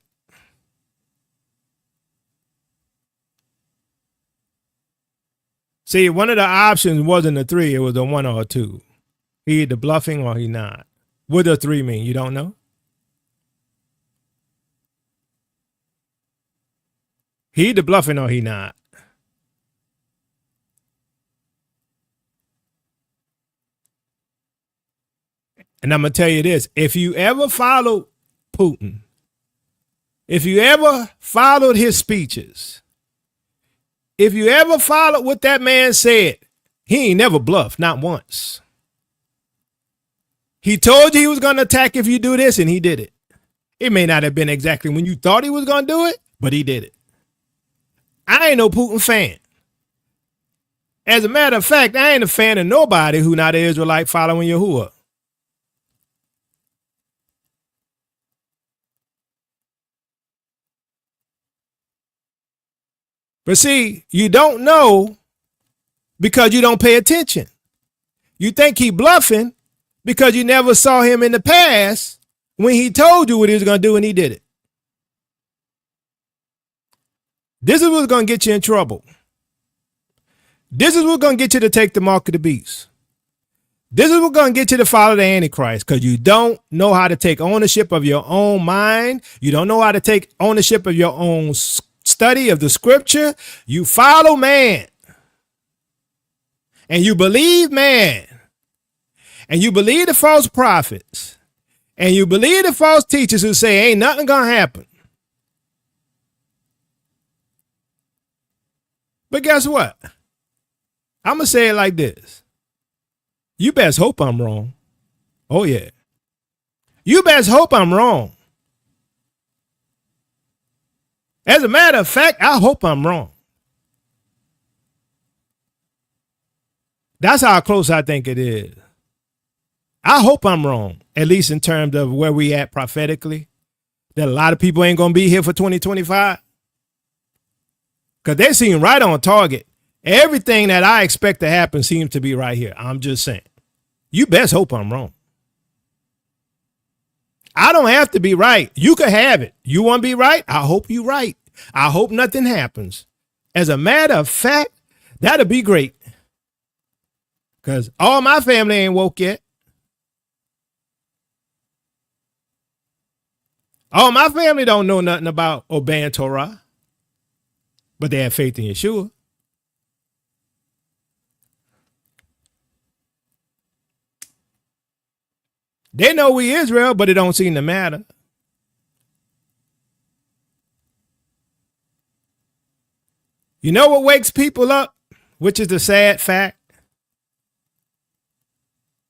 See, one of the options wasn't a 3, it was a 1 or a 2. He either bluffing or he not. What does 3 mean? You don't know? He either bluffing or he not. And I'm going to tell you this. If you ever followed Putin, if you ever followed his speeches, if you ever followed what that man said, he ain't never bluffed, not once. He told you he was going to attack if you do this, and he did it. It may not have been exactly when you thought he was going to do it, but he did it. I ain't no Putin fan. As a matter of fact, I ain't a fan of nobody who not an Israelite following Yahuwah. But see, you don't know because you don't pay attention. You think he bluffing because you never saw him in the past when he told you what he was going to do and he did it. This is what's going to get you in trouble. This is what's going to get you to take the mark of the beast. This is what's going to get you to follow the Antichrist, because you don't know how to take ownership of your own mind. You don't know how to take ownership of your own study of the scripture. You follow man. And you believe man. And you believe the false prophets. And you believe the false teachers who say ain't nothing going to happen. But guess what? I'm going to say it like this. You best hope I'm wrong. Oh, yeah. You best hope I'm wrong. As a matter of fact, I hope I'm wrong. That's how close I think it is. I hope I'm wrong, at least in terms of where we at prophetically, that a lot of people ain't going to be here for 2025. Because they seem right on target. Everything that I expect to happen seems to be right here. I'm just saying. You best hope I'm wrong. I don't have to be right. You could have it. You want to be right? I hope you're right. I hope nothing happens. As a matter of fact, that'll be great. Because all my family ain't woke yet. All my family don't know nothing about obeying Torah. But they have faith in Yeshua. They know we Israel, but it don't seem to matter. You know what wakes people up, which is the sad fact?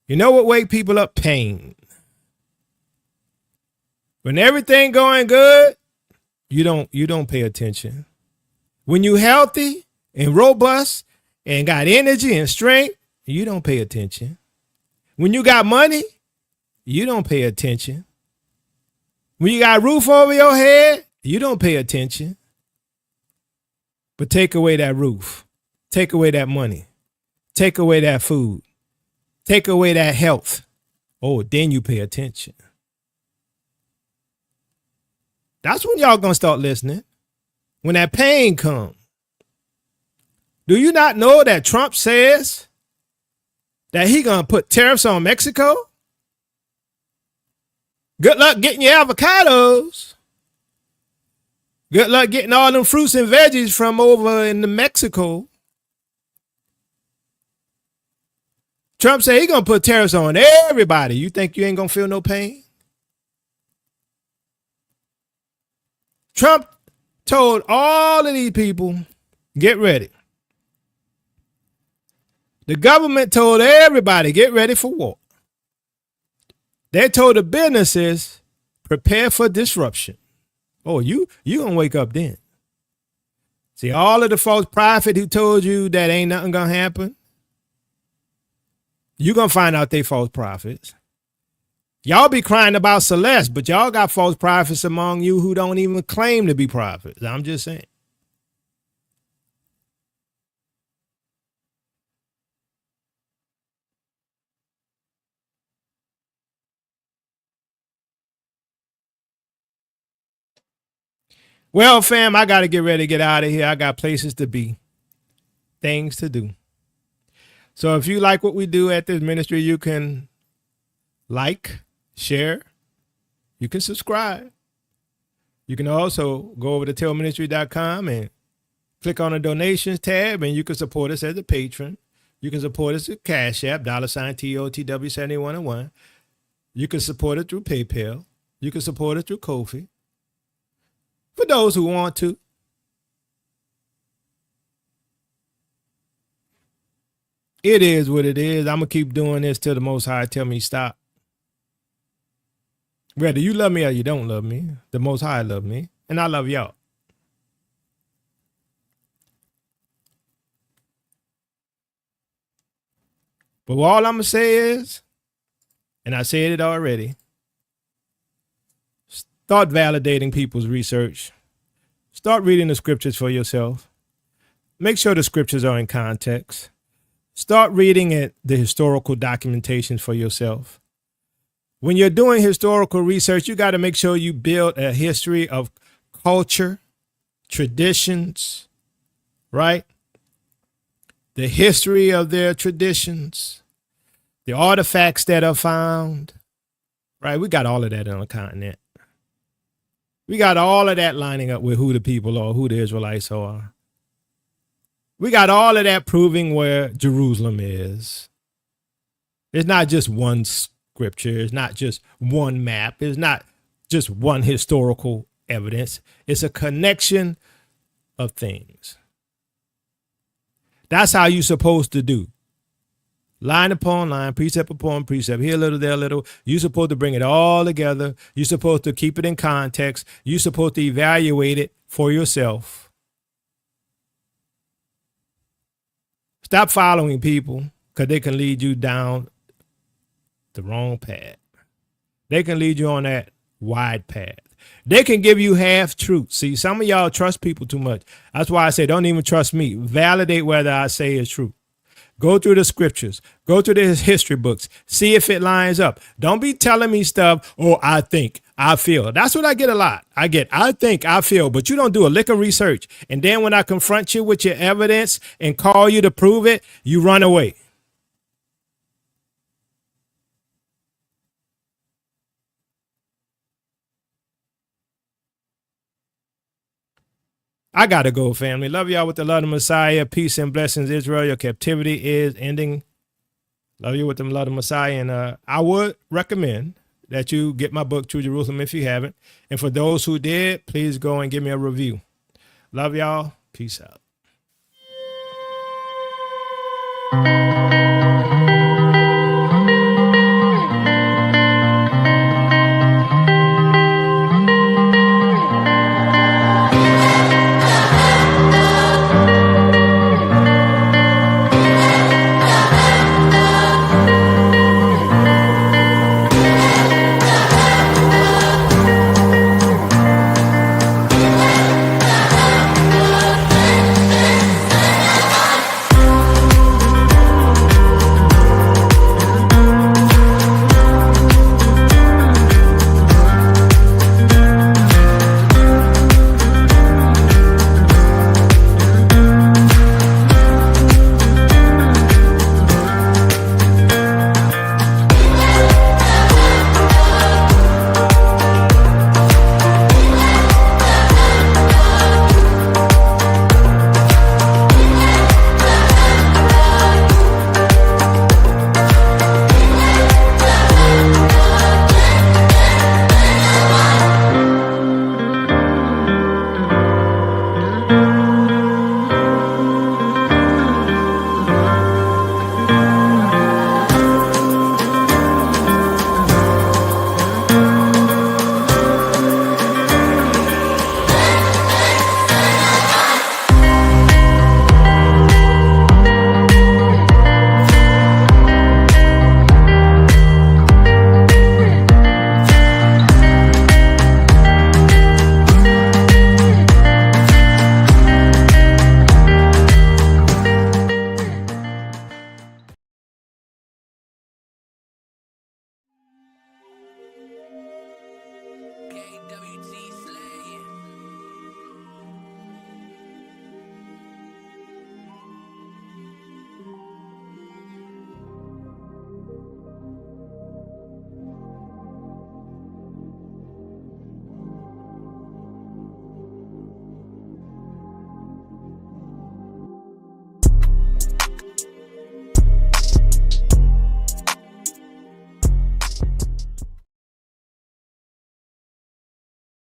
You know what wakes people up? Pain. When everything going good, you don't pay attention. When you healthy and robust and got energy and strength, you don't pay attention. When you got money, you don't pay attention. When you got a roof over your head, you don't pay attention. But take away that roof. Take away that money. Take away that food. Take away that health. Oh, then you pay attention. That's when y'all gonna start listening. When that pain comes. Do you not know that Trump says that he gonna put tariffs on Mexico? Good luck getting your avocados. Good luck getting all them fruits and veggies from over in Mexico. Trump said he gonna put tariffs on everybody. You think you ain't gonna feel no pain? Trump told all of these people, get ready. The government told everybody, get ready for war. They told the businesses, prepare for disruption. Oh, you gonna wake up then. See, all of the false prophet who told you that ain't nothing gonna happen, you gonna find out they false prophets. Y'all be crying about Celeste, but y'all got false prophets among you who don't even claim to be prophets. I'm just saying. Well, fam, I got to get ready to get out of here. I got places to be, things to do. So if you like what we do at this ministry, you can like, share, you can subscribe. You can also go over to tellministry.com and click on the donations tab, and you can support us as a patron. You can support us at Cash App, $TOTW7101. You can support it through PayPal. You can support it through Ko-fi. For those who want to. It is what it is. I'm going to keep doing this till the Most High tell me stop. Whether you love me or you don't love me, the Most High love me, and I love y'all. But all I'm going to say is, and I said it already, start validating people's research. Start reading the scriptures for yourself. Make sure the scriptures are in context. Start reading the historical documentations for yourself. When you're doing historical research, you got to make sure you build a history of culture, traditions, right? The history of their traditions, the artifacts that are found, right? We got all of that on the continent. We got all of that lining up with who the people are, who the Israelites are. We got all of that proving where Jerusalem is. It's not just one scripture. It's not just one map. It's not just one historical evidence. It's a connection of things. That's how you're supposed to do. Line upon line, precept upon precept, here a little, there a little. You're supposed to bring it all together. You're supposed to keep it in context. You're supposed to evaluate it for yourself. Stop following people because they can lead you down the wrong path. They can lead you on that wide path. They can give you half truth. See, some of y'all trust people too much. That's why I say don't even trust me. Validate whether I say is true. Go through the scriptures. Go through the history books. See if it lines up. Don't be telling me stuff, oh, I think, I feel. That's what I get a lot. I think, I feel, but you don't do a lick of research. And then when I confront you with your evidence and call you to prove it, you run away. I got to go, family. Love y'all with the love of the Messiah. Peace and blessings, Israel. Your captivity is ending. Love you with the love of the Messiah. And I would recommend that you get my book, True Jerusalem, if you haven't. And for those who did, please go and give me a review. Love y'all. Peace out.